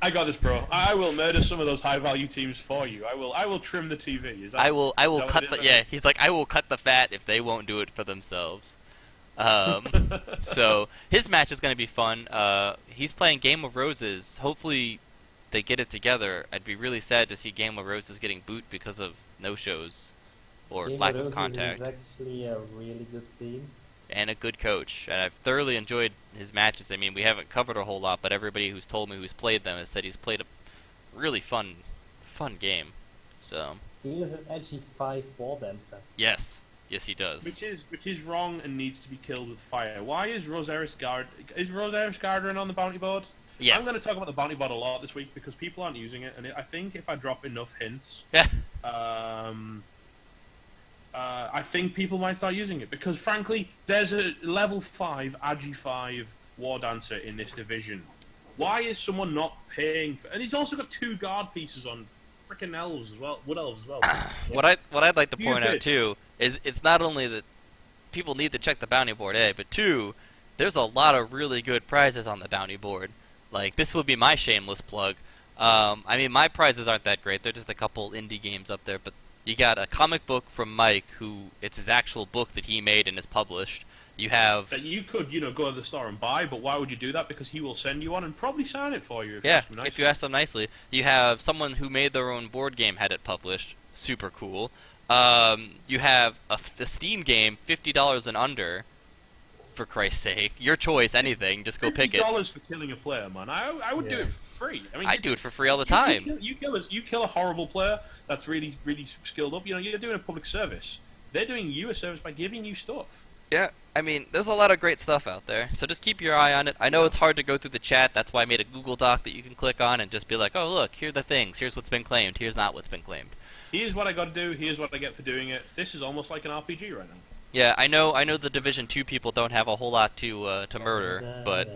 I got this, bro. I will murder some of those high value teams for you. I will trim the TV. Is that, I will is that cut what it the is? yeah. He's like, I will cut the fat if they won't do it for themselves. So his match is going to be fun. He's playing Game of Roses. Hopefully, they get it together. I'd be really sad to see Game of Roses getting boot because of no shows or Game lack of of Roses contact, is actually a really good team. and a good coach. And I've thoroughly enjoyed his matches. I mean, we haven't covered a whole lot, but everybody who's told me who's played them has said he's played a really fun game. So He is an edgy 5 wall dancer. yes, he does. Which is wrong and needs to be killed with fire. Why is Rosaris Garderin on the bounty board? Yes. I'm going to talk about the bounty board a lot this week because people aren't using it, and I think if I drop enough hints, Yeah. I think people might start using it because, frankly, there's a level 5 Agi 5 War Dancer in this division. Why is someone not paying for... And he's also got 2 guard pieces on freaking elves as well, wood elves as well. What I'd like to point out Cupid. too is it's not only that people need to check the bounty board, but 2, there's a lot of really good prizes on the bounty board. Like, this will be my shameless plug. I mean, my prizes aren't that great. They're just a couple indie games up there, but you got a comic book from Mike, who it's his actual book that he made and is published. You have That you could, go to the store and buy, but why would you do that? Because he will send you one and probably sign it for you. If you ask him if nicely. you ask them nicely. You have someone who made their own board game had it published. Super cool. You have a Steam game, $50 and under. For Christ's sake, your choice, anything. Just go pick it. $50 for killing a player, man. I would do Yeah. it for free. I mean, I do it for free all the time. You kill a horrible player that's really, really skilled up. You're doing a public service. They're doing you a service by giving you stuff. Yeah, I mean, there's a lot of great stuff out there, so just keep your eye on it. I know it's hard to go through the chat, that's why I made a Google Doc that you can click on and just be like, oh look, here are the things, here's what's been claimed, here's not what's been claimed. Here's what I got to do. Here's what I get for doing it. This is almost like an RPG right now. Yeah, I know the Division 2 people don't have a whole lot to murder, but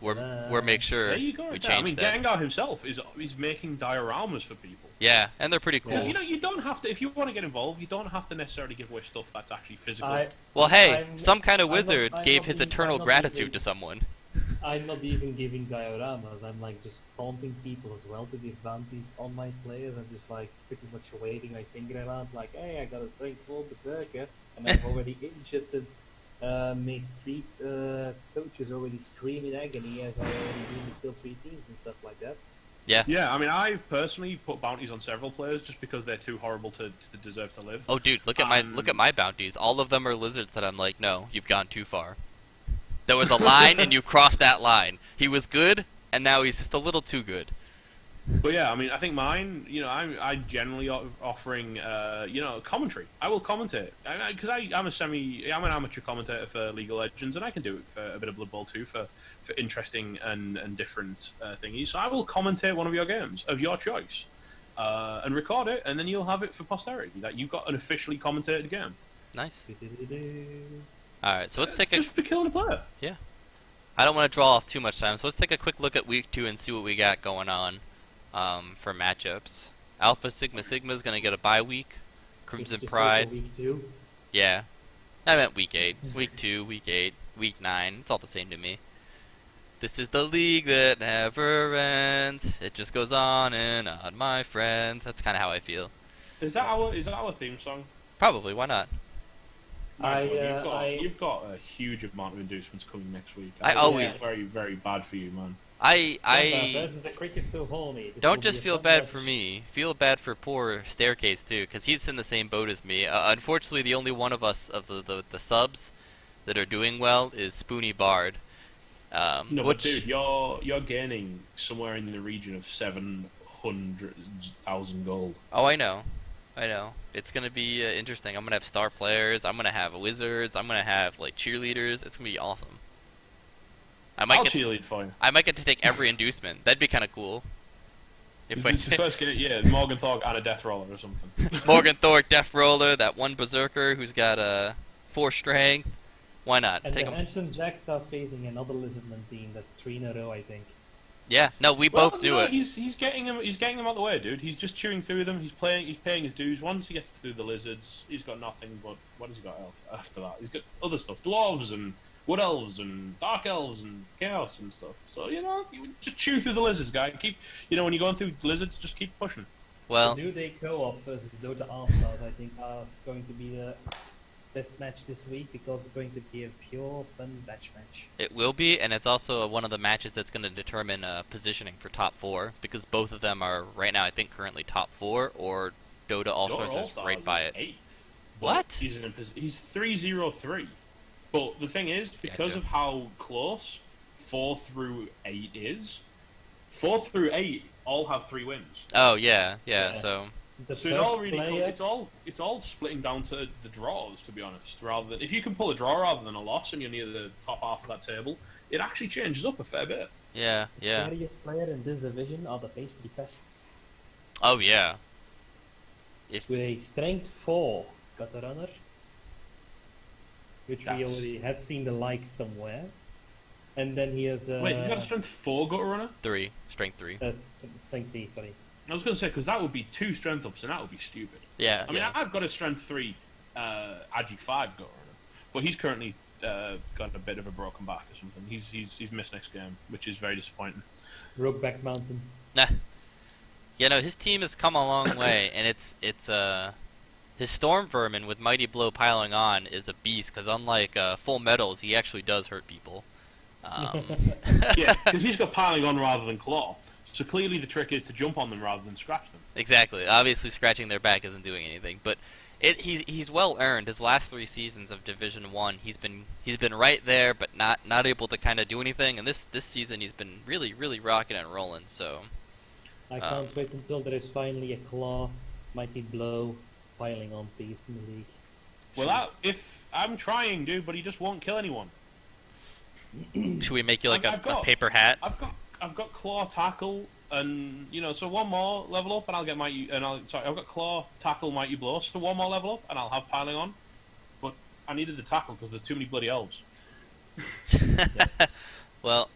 we're make sure There you go. we Right there. I change mean, that. Gengar himself is making dioramas for people. Yeah, and they're pretty cool. Yeah. You don't have to. If you want to get involved, you don't have to necessarily give away stuff that's actually physical. Well, hey, I'm- some kind of I'm not- wizard I'm gave not his even- eternal I'm not gratitude even- to someone. I'm not even giving dioramas, I'm like just taunting people as well to give bounties on my players. I'm just like pretty much waving my finger around like, hey, I got a strength 4 berserker, and I've already injured made 3 coaches already scream in agony as I already nearly killed 3 teams and stuff like that. Yeah, I mean, I've personally put bounties on several players just because they're too horrible to deserve to live. Oh, dude, look at my bounties. All of them are lizards that I'm like, no, you've gone too far. There was a line, and you crossed that line. He was good, and now he's just a little too good. But yeah, I mean, I think mine, I'm generally offering, commentary. I will commentate because I'm an amateur commentator for League of Legends, and I can do it for a bit of Blood Bowl too for interesting and different thingies. So I will commentate one of your games of your choice, and record it, and then you'll have it for posterity that you've got an officially commentated game. Nice. All right, so let's take a. Just for killing a player. I don't want to draw off too much time, so let's take a quick look at week 2 and see what we got going on for matchups. Alpha Sigma Sigma is going to get a bye week. Crimson Just Pride. like a week 2. Yeah. I meant week 8. Week 2, week 8, week 9. It's all the same to me. This is the league that never ends. It just goes on and on, my friends. That's kind of how I feel. Is that our theme song? Probably, why not? You've got a huge amount of inducements coming next week. I think always- it's very, very bad for you, man. Versus the cricket so horny. This will Don't be just a feel fun bad match. for me. Feel bad for poor Staircase too, because he's in the same boat as me. Unfortunately, the only one of us of the subs that are doing well is Spoony Bard. No, which but dude, you're gaining somewhere in the region of 700,000 gold. oh, I know. It's gonna be interesting. I'm gonna have star players. I'm gonna have wizards. I'm gonna have like cheerleaders. It's gonna be awesome. I'll cheerlead for you. I might get to take every inducement. That'd be kind of cool. If It's the first game, yeah, Morgan Thorg and a Death Roller or something. Morgan Thorpe, Death Roller, that one Berserker who's got 4 strength. Why not? And Take the him. Ancient Jacks are facing another Lizardman team that's 3 in a row, I think. Yeah, no, we both knew it. He's getting them out of the way, dude. He's just chewing through them. He's paying his dues. Once he gets through the lizards, he's got nothing but what has he got after that? He's got other stuff, dwarves and wood elves and dark elves and chaos and stuff. So you just chew through the lizards, guy. Keep, when you're going through lizards, just keep pushing. Well, The New Day co-op versus Dota All-Stars, I think, is going to be the best match this week because it's going to be a pure fun batch match. it will be, and it's also one of the matches that's going to determine positioning for top 4 because both of them are right now, I think, currently top 4, or Dota All-Stars is right by it. 8th. What? He's 3-0-3. But the thing is, because Gotcha. of how close 4 through 8 is, 4 through 8 all have 3 wins. Oh yeah. Yeah. So The So first it's player, it's all splitting down to the draws, to be honest. Rather than if you can pull a draw rather than a loss, and you're near the top half of that table, it actually changes up a fair bit. yeah. the scariest player in this division are the Pastry Pests. Oh yeah. If With a strength 4 got a runner, which we That's- already have seen the like somewhere. And then he has Wait, you got a strength 4 gutter runner? 3, strength 3. strength 3, sorry. I was going to say because that would be 2 strength ups, and that would be stupid. Yeah. I mean, yeah. I've got a strength 3 Agi 5 gutter runner, but he's currently got a bit of a broken back or something. He's missed next game, which is very disappointing. Rogueback Mountain. Nah. Yeah, no, his team has come a long way, and it's his Storm Vermin with Mighty Blow piling on is a beast, because unlike Full Metals, he actually does hurt people. Yeah, because he's got piling on rather than claw. So clearly the trick is to jump on them rather than scratch them. Exactly. Obviously, scratching their back isn't doing anything, but he's well earned. His last 3 seasons of Division 1, he's been right there, but not able to kind of do anything. And this season, he's been really rocking and rolling. So I can't wait until there is finally a Claw, Mighty Blow, piling on piece in the league. Well, if I'm trying, dude, but he just won't kill anyone. should we make you like I've a got- paper hat? I've got claw, tackle, and so one more level up, and I'll get mighty. I've got claw, tackle, mighty blow. So one more level up, and I'll have piling on. But I needed the tackle because there's too many bloody elves. Well,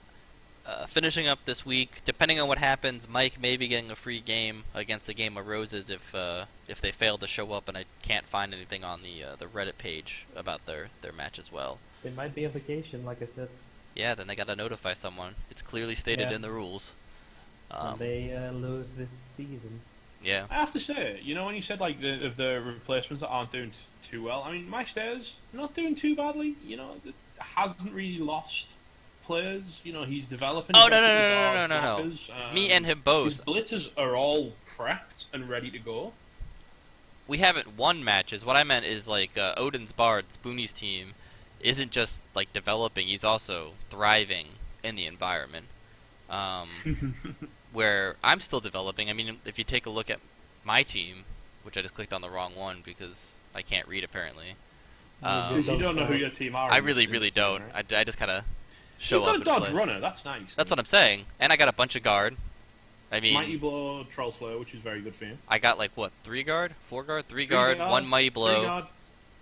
finishing up this week, depending on what happens, Mike may be getting a free game against the Game of Roses if they fail to show up, and I can't find anything on the Reddit page about their match as well. They might be on vacation, like I said. Yeah, then they gotta notify someone. It's clearly stated Yeah. in the rules. And they lose this season. Yeah. I have to say, when you said like the replacements that aren't doing too well, I mean, my stairs not doing too badly. Hasn't really lost players. He's developing. Oh he's no got no pretty no no hard no no no! blockers, Me and him His both. blitzers are all prepped and ready to go. We haven't won matches. What I meant is like Odin's Bard, Spoonie's team, isn't just like developing. He's also thriving in the environment. Where I'm still developing. I mean, if you take a look at my team, which I just clicked on the wrong one because I can't read apparently. Because you don't know who your team are. I in this really thing, don't. right? I just kind of show You've up got a and dodge play. runner. That's nice. That's what I'm saying. And I got a bunch of guard. I mean, Mighty blow, troll slayer, which is very good for you. I got like what, 3 guard, 4 guard, 3 guard, 1 mighty blow. 3 guard,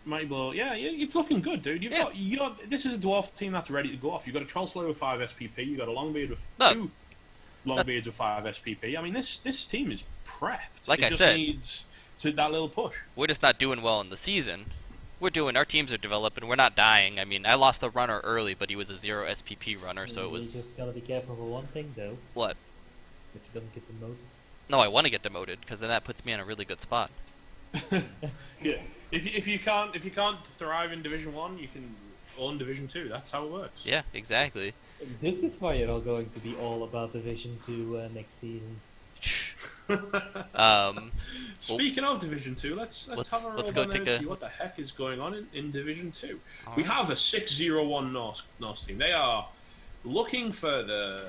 mighty blow. Yeah, it's looking good, dude. You got this is a dwarf team that's ready to go off. You've got a troll slayer with 5 SPP. You got a longbeard with 2 longbeards with 5 SPP. I mean, this team is prepped. Like it I just said, needs that little push. We're just not doing well in the season. Our teams are developing. We're not dying. I mean, I lost the runner early, but he was a 0 SPP runner, so it You was just gotta be careful for one thing, though. what? That you don't get demoted. No, I want to get demoted because then that puts me in a really good spot. Yeah. If you can't thrive in Division 1, you can own Division 2. That's how it works. Yeah, exactly. This is why you're all going to be all about Division 2 next season. Speaking of Division 2, let's have a roll let's down go there and take a- see what the heck is going on in Division 2. All We right. have a 6-0-1 Norse team. They are looking for the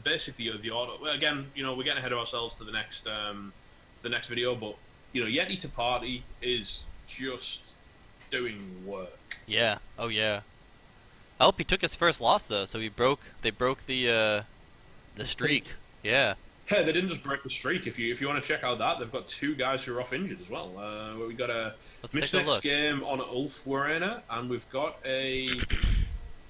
basically the order. Well, again, we're getting ahead of ourselves to the next video, but Yeti to Party is just doing work. Yeah. Oh yeah. I hope he took his first loss though, so they broke the streak. Yeah. Yeah, they didn't just break the streak. If you want to check out that, they've got 2 guys who are off injured as well. We got a Let's take a next look. game on Ulf Arena, and we've got a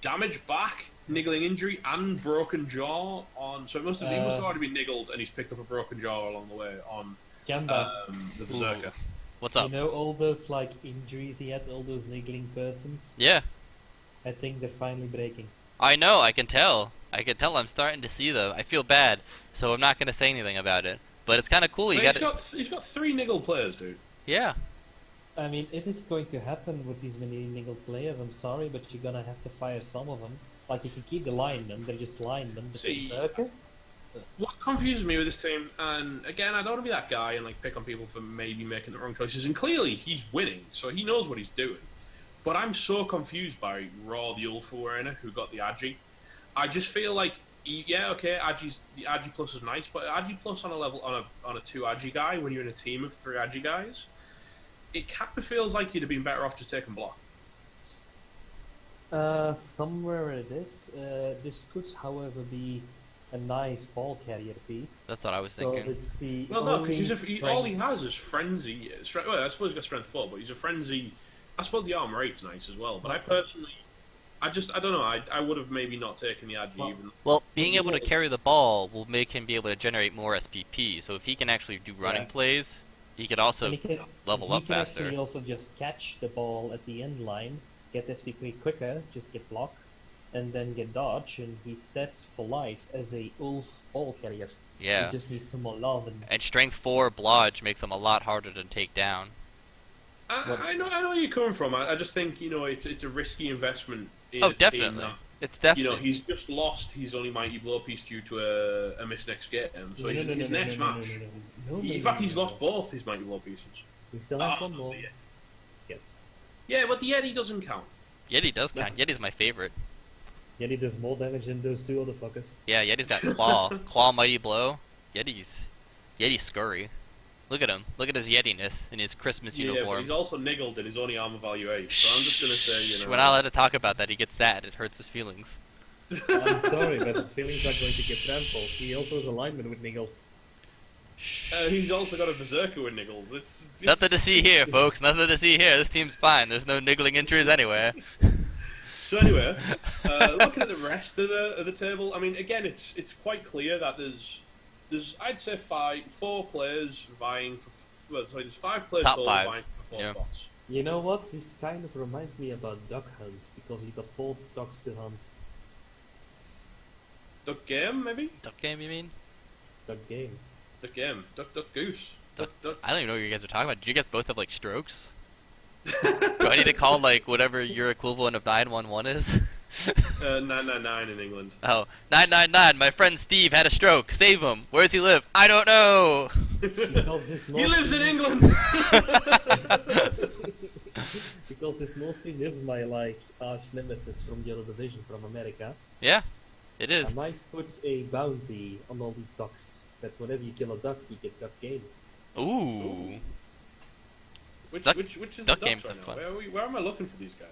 damaged back, niggling injury, and broken jaw on. So he must have already been niggled, and he's picked up a broken jaw along the way on Gamba. the Berserker. Ooh. What's up? You know all those like injuries he had, all those niggling persons? Yeah. I think they're finally breaking. I know. I can tell. I'm starting to see them. I feel bad, so I'm not gonna say anything about it. But it's kind of cool. He's got 3 niggled players, dude. Yeah. I mean, it is going to happen with these many niggle players. I'm sorry, but you're gonna have to fire some of them. Like, you can keep the linemen, they're just linemen. But Berserker? What confuses me with this team, and again, I don't want to be that guy and like pick on people for maybe making the wrong choices. And clearly, he's winning, so he knows what he's doing. But I'm so confused by Raw, the Ulfu Arena, who got the Agi. I just feel like, yeah, okay, the Agi Plus is nice, but Agi Plus on a 2 Agi guy when you're in a team of 3 Agi guys, it kind of feels like you'd have been better off just taking block. Somewhere it is. This could, however, be a nice ball carrier piece. That's what I was Because thinking. it's the Well, no, only because all he has is frenzy. Well, I suppose he's got strength 4, but he's a frenzy. I suppose the armor 8's nice as well. But I personally, I don't know. I would have maybe not taken the Agi even. Well, being able to carry the ball will make him be able to generate more SPP. So if he can actually do running plays, he could also And he can, level up He can faster. actually also just catch the ball at the end line, get SPP quicker, just get block, and then get dodge, and he's set for life as a Ulf ball carrier. Yeah. He just needs some more love. And strength 4 blodge makes him a lot harder to take down. I know where you're coming from. I just think it's a risky investment. In Oh, a team definitely. that, It's definitely. he's just lost his only mighty blow piece due to a missed next game. So his next match. In fact, he's lost both his mighty blow pieces. He still has one more. Yeah. Yes. Yeah, but the Yeti doesn't count. Yeti does count. Yeti's my favorite. Yeti does more damage than those 2 other fuckers. Yeah, Yeti's got claw. Claw mighty blow. Yeti's scurry. Look at him. Look at his Yetiness in his Christmas Yeah, but uniform. he's also niggled and he's only armor value 8. So I'm just gonna say, We're not allowed to talk about that. He gets sad. It hurts his feelings. I'm sorry, but his feelings are going to get trampled. He also has alignment with niggles. He's also got a berserker with niggles. It's Nothing to see here, folks. Nothing to see here. This team's fine. There's no niggling injuries anywhere. So anyway, looking at the rest of the table, I mean, again, it's quite clear that there's I'd say 4 players vying for. Well, sorry, there's 5 players Top total 5. vying for 4 Yeah. spots. You know what? This kind of reminds me about Duck Hunt, because you got 4 ducks to hunt. Duck game, maybe? Duck game, you mean? Duck game. Duck game. Duck goose. Duck. I don't even know what you guys are talking about. Did you guys both have like strokes? Do I need to call like whatever your equivalent of 911 is? 999 in England. Oh, 999. My friend Steve had a stroke. Save him. Where does he live? I don't know. Because this He North lives in team- England! Because this North team is my like arch nemesis from the other division from America. Yeah, it is. I might put a bounty on all these ducks. That whenever you kill a duck, you get duck game. Ooh. Which Duck- is the duck ducks games right are now? fun. Where am I looking for these guys?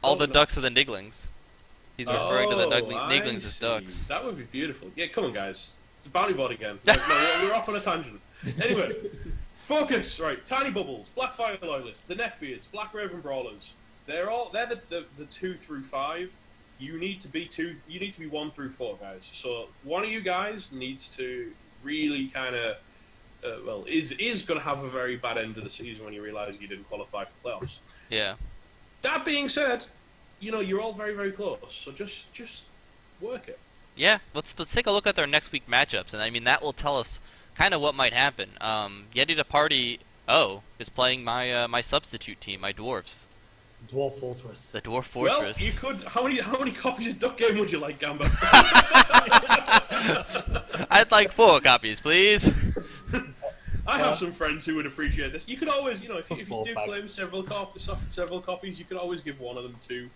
All the ducks. ducks are the nigglings. He's referring to the I nigglings as see. ducks. That would be beautiful. Yeah, come on, guys. The bounty board again. No, we're off on a tangent. Anyway, focus. Right, Tiny Bubbles, Blackfire Loyalists, the Neckbeards, Black Raven Brawlers. They're the 2 through 5. You need to be 2. You need to be 1 through 4, guys. So one of you guys needs to really kind of. Is going to have a very bad end of the season when you realise you didn't qualify for playoffs. Yeah. That being said, you're all very, very close. So just work it. Yeah, let's take a look at their next week matchups, and I mean that will tell us kind of what might happen. Yeti the Party, is playing my substitute team, my dwarves, Dwarf Fortress. the Dwarf Fortress. Well, you could. How many copies of Duck Game would you like, Gamba? I'd like 4 copies, please. I have some friends who would appreciate this. You could always, if you do Pack. claim several copies, you could always give one of them to.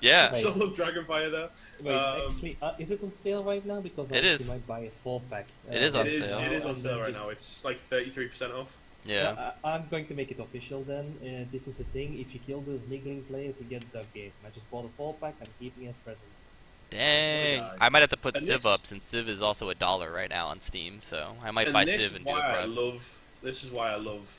Yeah. Wait. Soul of Dragonfire there. Wait, actually, is it on sale right now? Because I It actually is. might buy a 4-pack. It is on It is, sale. it is on And sale right this- now. It's like 33% off. Yeah. I'm going to make it official then. This is the thing. If you kill those niggling players, you get a duck game. I just bought a 4-pack. I'm keeping it as presents. Dang. God. I might have to put And Civ this- up since Civ is also $1 right now on Steam, so I might And buy this Civ is and do why a I prep. love. This is why I love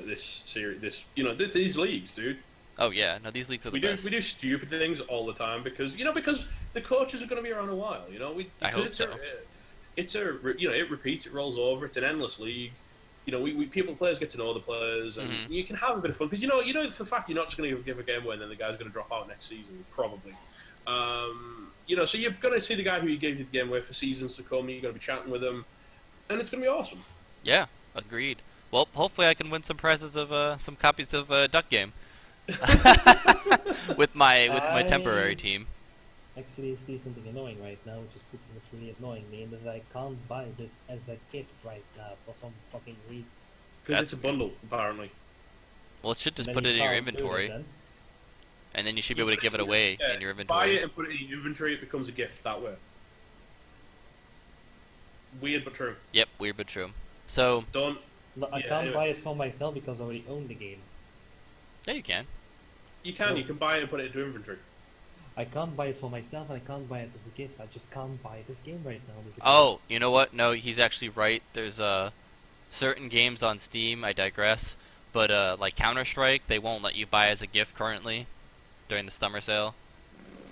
this series. These leagues, dude. Oh yeah, no, these leagues are the best. We do stupid things all the time because the coaches are going to be around a while. I hope so. It repeats, it rolls over. It's an endless league. Players get to know the players, and Mhm. you can have a bit of fun because for the fact you're not just going to give a game away and then the guy's going to drop out next season probably. So you're going to see the guy who you gave you the game away for seasons to come. You're going to be chatting with him, and it's going to be awesome. Yeah, agreed. Well, hopefully I can win some prizes of some copies of Duck Game with my temporary team. Actually, see something annoying right now, which is really annoying me, and is I can't buy this as a gift right now for some fucking reason. Because That's it's a bundle, apparently. Well, it should just And put then it in you your can't do it inventory, then. and then you should be able to give it away Yeah, in your buy inventory. it and put it in your inventory. It becomes a gift that way. Weird but true. Yep, weird but true. So, Don't. No, I Yeah, can't anyway. buy it for myself because I already own the game. yeah, you can. You can. No. You can buy it and put it into inventory. I can't buy it for myself, and I can't buy it as a gift. I just can't buy this game right now. As a Oh, gift. you know what? No, he's actually right. There's certain games on Steam. I digress. But like Counter-Strike, they won't let you buy as a gift currently during the summer sale.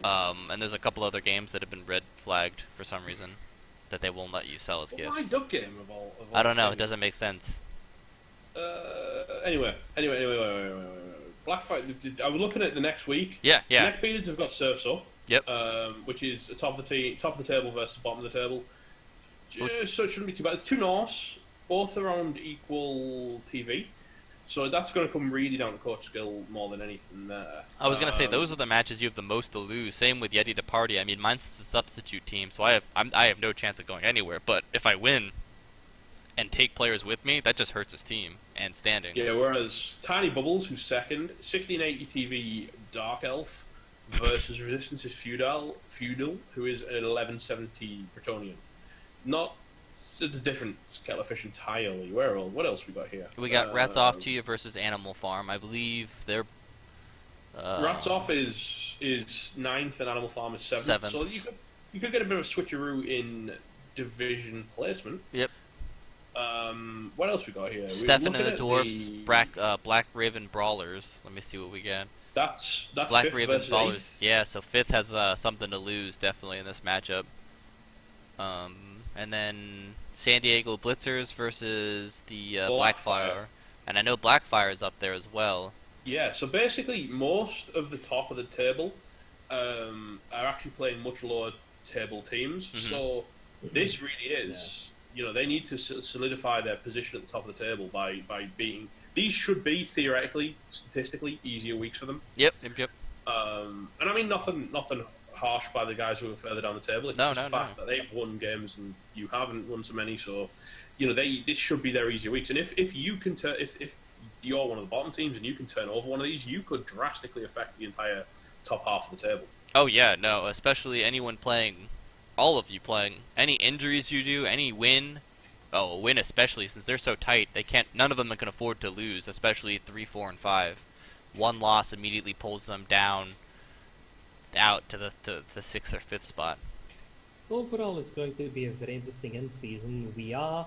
And there's a couple other games that have been red flagged for some reason that they won't let you sell as Why gifts. Duck Game of all? I don't know. It things? doesn't make sense. Anyway. Blackfire. I was looking at the next week. Yeah, yeah. Neckbeards have got Surfs Up. Yep. Which is top of the table versus bottom of the table. So it shouldn't be too bad. It's two Norse, both around equal TV. So that's going to come really down to coach skill more than anything there. I was gonna say those are the matches you have the most to lose. Same with Yeti to Party. I mean, mine's the substitute team, so I have no chance of going anywhere. But if I win and take players with me, that just hurts his team and standings. Yeah, whereas Tiny Bubbles, who's second, 1680 TV Dark Elf versus Resistance's Feudal, who is an 1170 Bretonian. It's a different kettle of fish entirely. What else we got here? We got Rats Off to You versus Animal Farm. I believe they're. Rats Off is ninth and Animal Farm is seventh. So you could get a bit of a switcheroo in division placement. Yep. What else we got here? Stefan We're and the looking Dwarfs, Black Raven Brawlers. Let me see what we got. That's Black fifth Raven versus Brawlers. eighth. Yeah, so fifth has something to lose definitely in this matchup. And then San Diego Blitzers versus the Blackfire. And I know Blackfire is up there as well. Yeah, so basically most of the top of the table are actually playing much lower table teams. Mhm. So this really is, they need to solidify their position at the top of the table by beating. These should be theoretically, statistically, easier weeks for them. Yep. And I mean nothing harsh by the guys who are further down the table. It's No, just the fact that they've won games and you haven't won so many. So, this should be their easier weeks. And if you can if you're one of the bottom teams and you can turn over one of these, you could drastically affect the entire top half of the table. Oh yeah, no, especially anyone playing, all of you playing, any injuries you do, any win, a win especially, since they're so tight, none of them can afford to lose, especially 3, 4, and 5. One loss immediately pulls them down, out to the 6th or 5th spot. Overall, it's going to be a very interesting end season. We are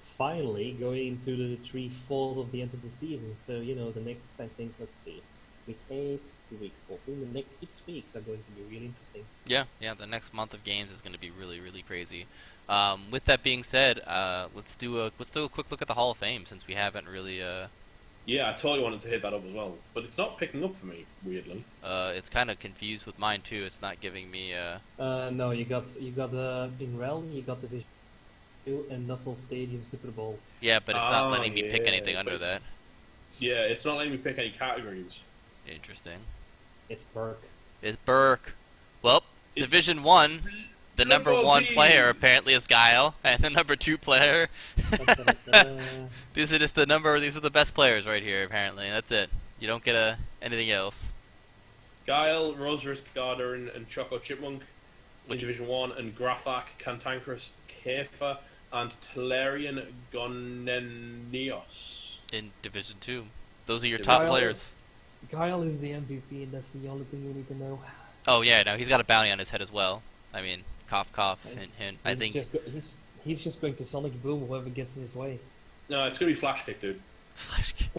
finally going into the 3/4 of the end of the season. So, the next, I think, let's see, week 8 to week 14, the next 6 weeks are going to be really interesting. Yeah, the next month of games is going to be really, really crazy. With that being said, let's do a quick look at the Hall of Fame, since we haven't really. Yeah, I totally wanted to hit that up as well, but it's not picking up for me, weirdly. It's kind of confused with mine too. It's not giving me. No, you got in REL, you got the Division 2 and Nuffle Stadium Super Bowl. Yeah, but it's not letting me pick yeah, anything but under it's- that. Yeah, it's not letting me pick any categories. Interesting. It's Burke. It's Burke. Well, It- Division 1, the number one player apparently is Guile, and the number 2 player. These are the best players right here. Apparently, that's it. You don't get anything else. Guile, Rosarisk Garda, and Choco Chipmunk in Division 1, and Grafak, Cantankerous, Kefa, and Tellerian Gonenios in Division 2. Those are your top players. Guile is the MVP, and that's the only thing you need to know. Oh yeah, no, he's got a bounty on his head as well. I mean, cough, cough, hint, hint. I think he's just going to Sonic Boom whoever gets in his way. No, it's gonna be Flash Kick, dude. Flash Kick.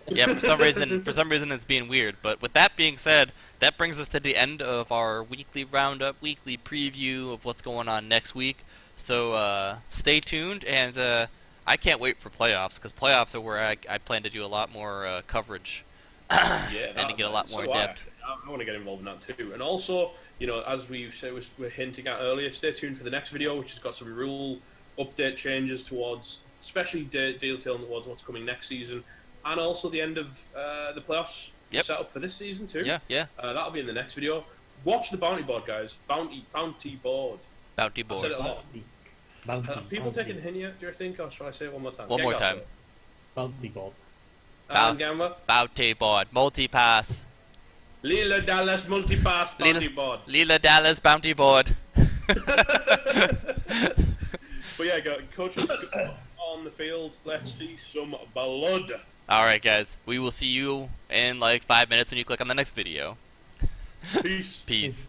Yeah, for some reason it's being weird. But with that being said, that brings us to the end of our weekly roundup, weekly preview of what's going on next week. So stay tuned, and I can't wait for playoffs, because playoffs are where I plan to do a lot more coverage. Yeah, and to get a lot more depth. I want to get involved in that too. And also, you know, as we said, we're hinting at earlier, stay tuned for the next video, which has got some rule update changes towards, especially detailing towards what's coming next season, and also the end of the playoffs set up for this season too. Yeah. That'll be in the next video. Watch the bounty board, guys. Bounty board. Bounty board. I've said it a lot. Bounty. Have people taken the hint yet, do you think, or shall I say it one more time? One more time. Bounty board. Gamma. Bounty board. Multi-pass. Lila Dallas multi-pass bounty board. Lila Dallas bounty board. But yeah, coaches on the field. Let's see some blood. Alright, guys. We will see you in like 5 minutes when you click on the next video. Peace. Peace.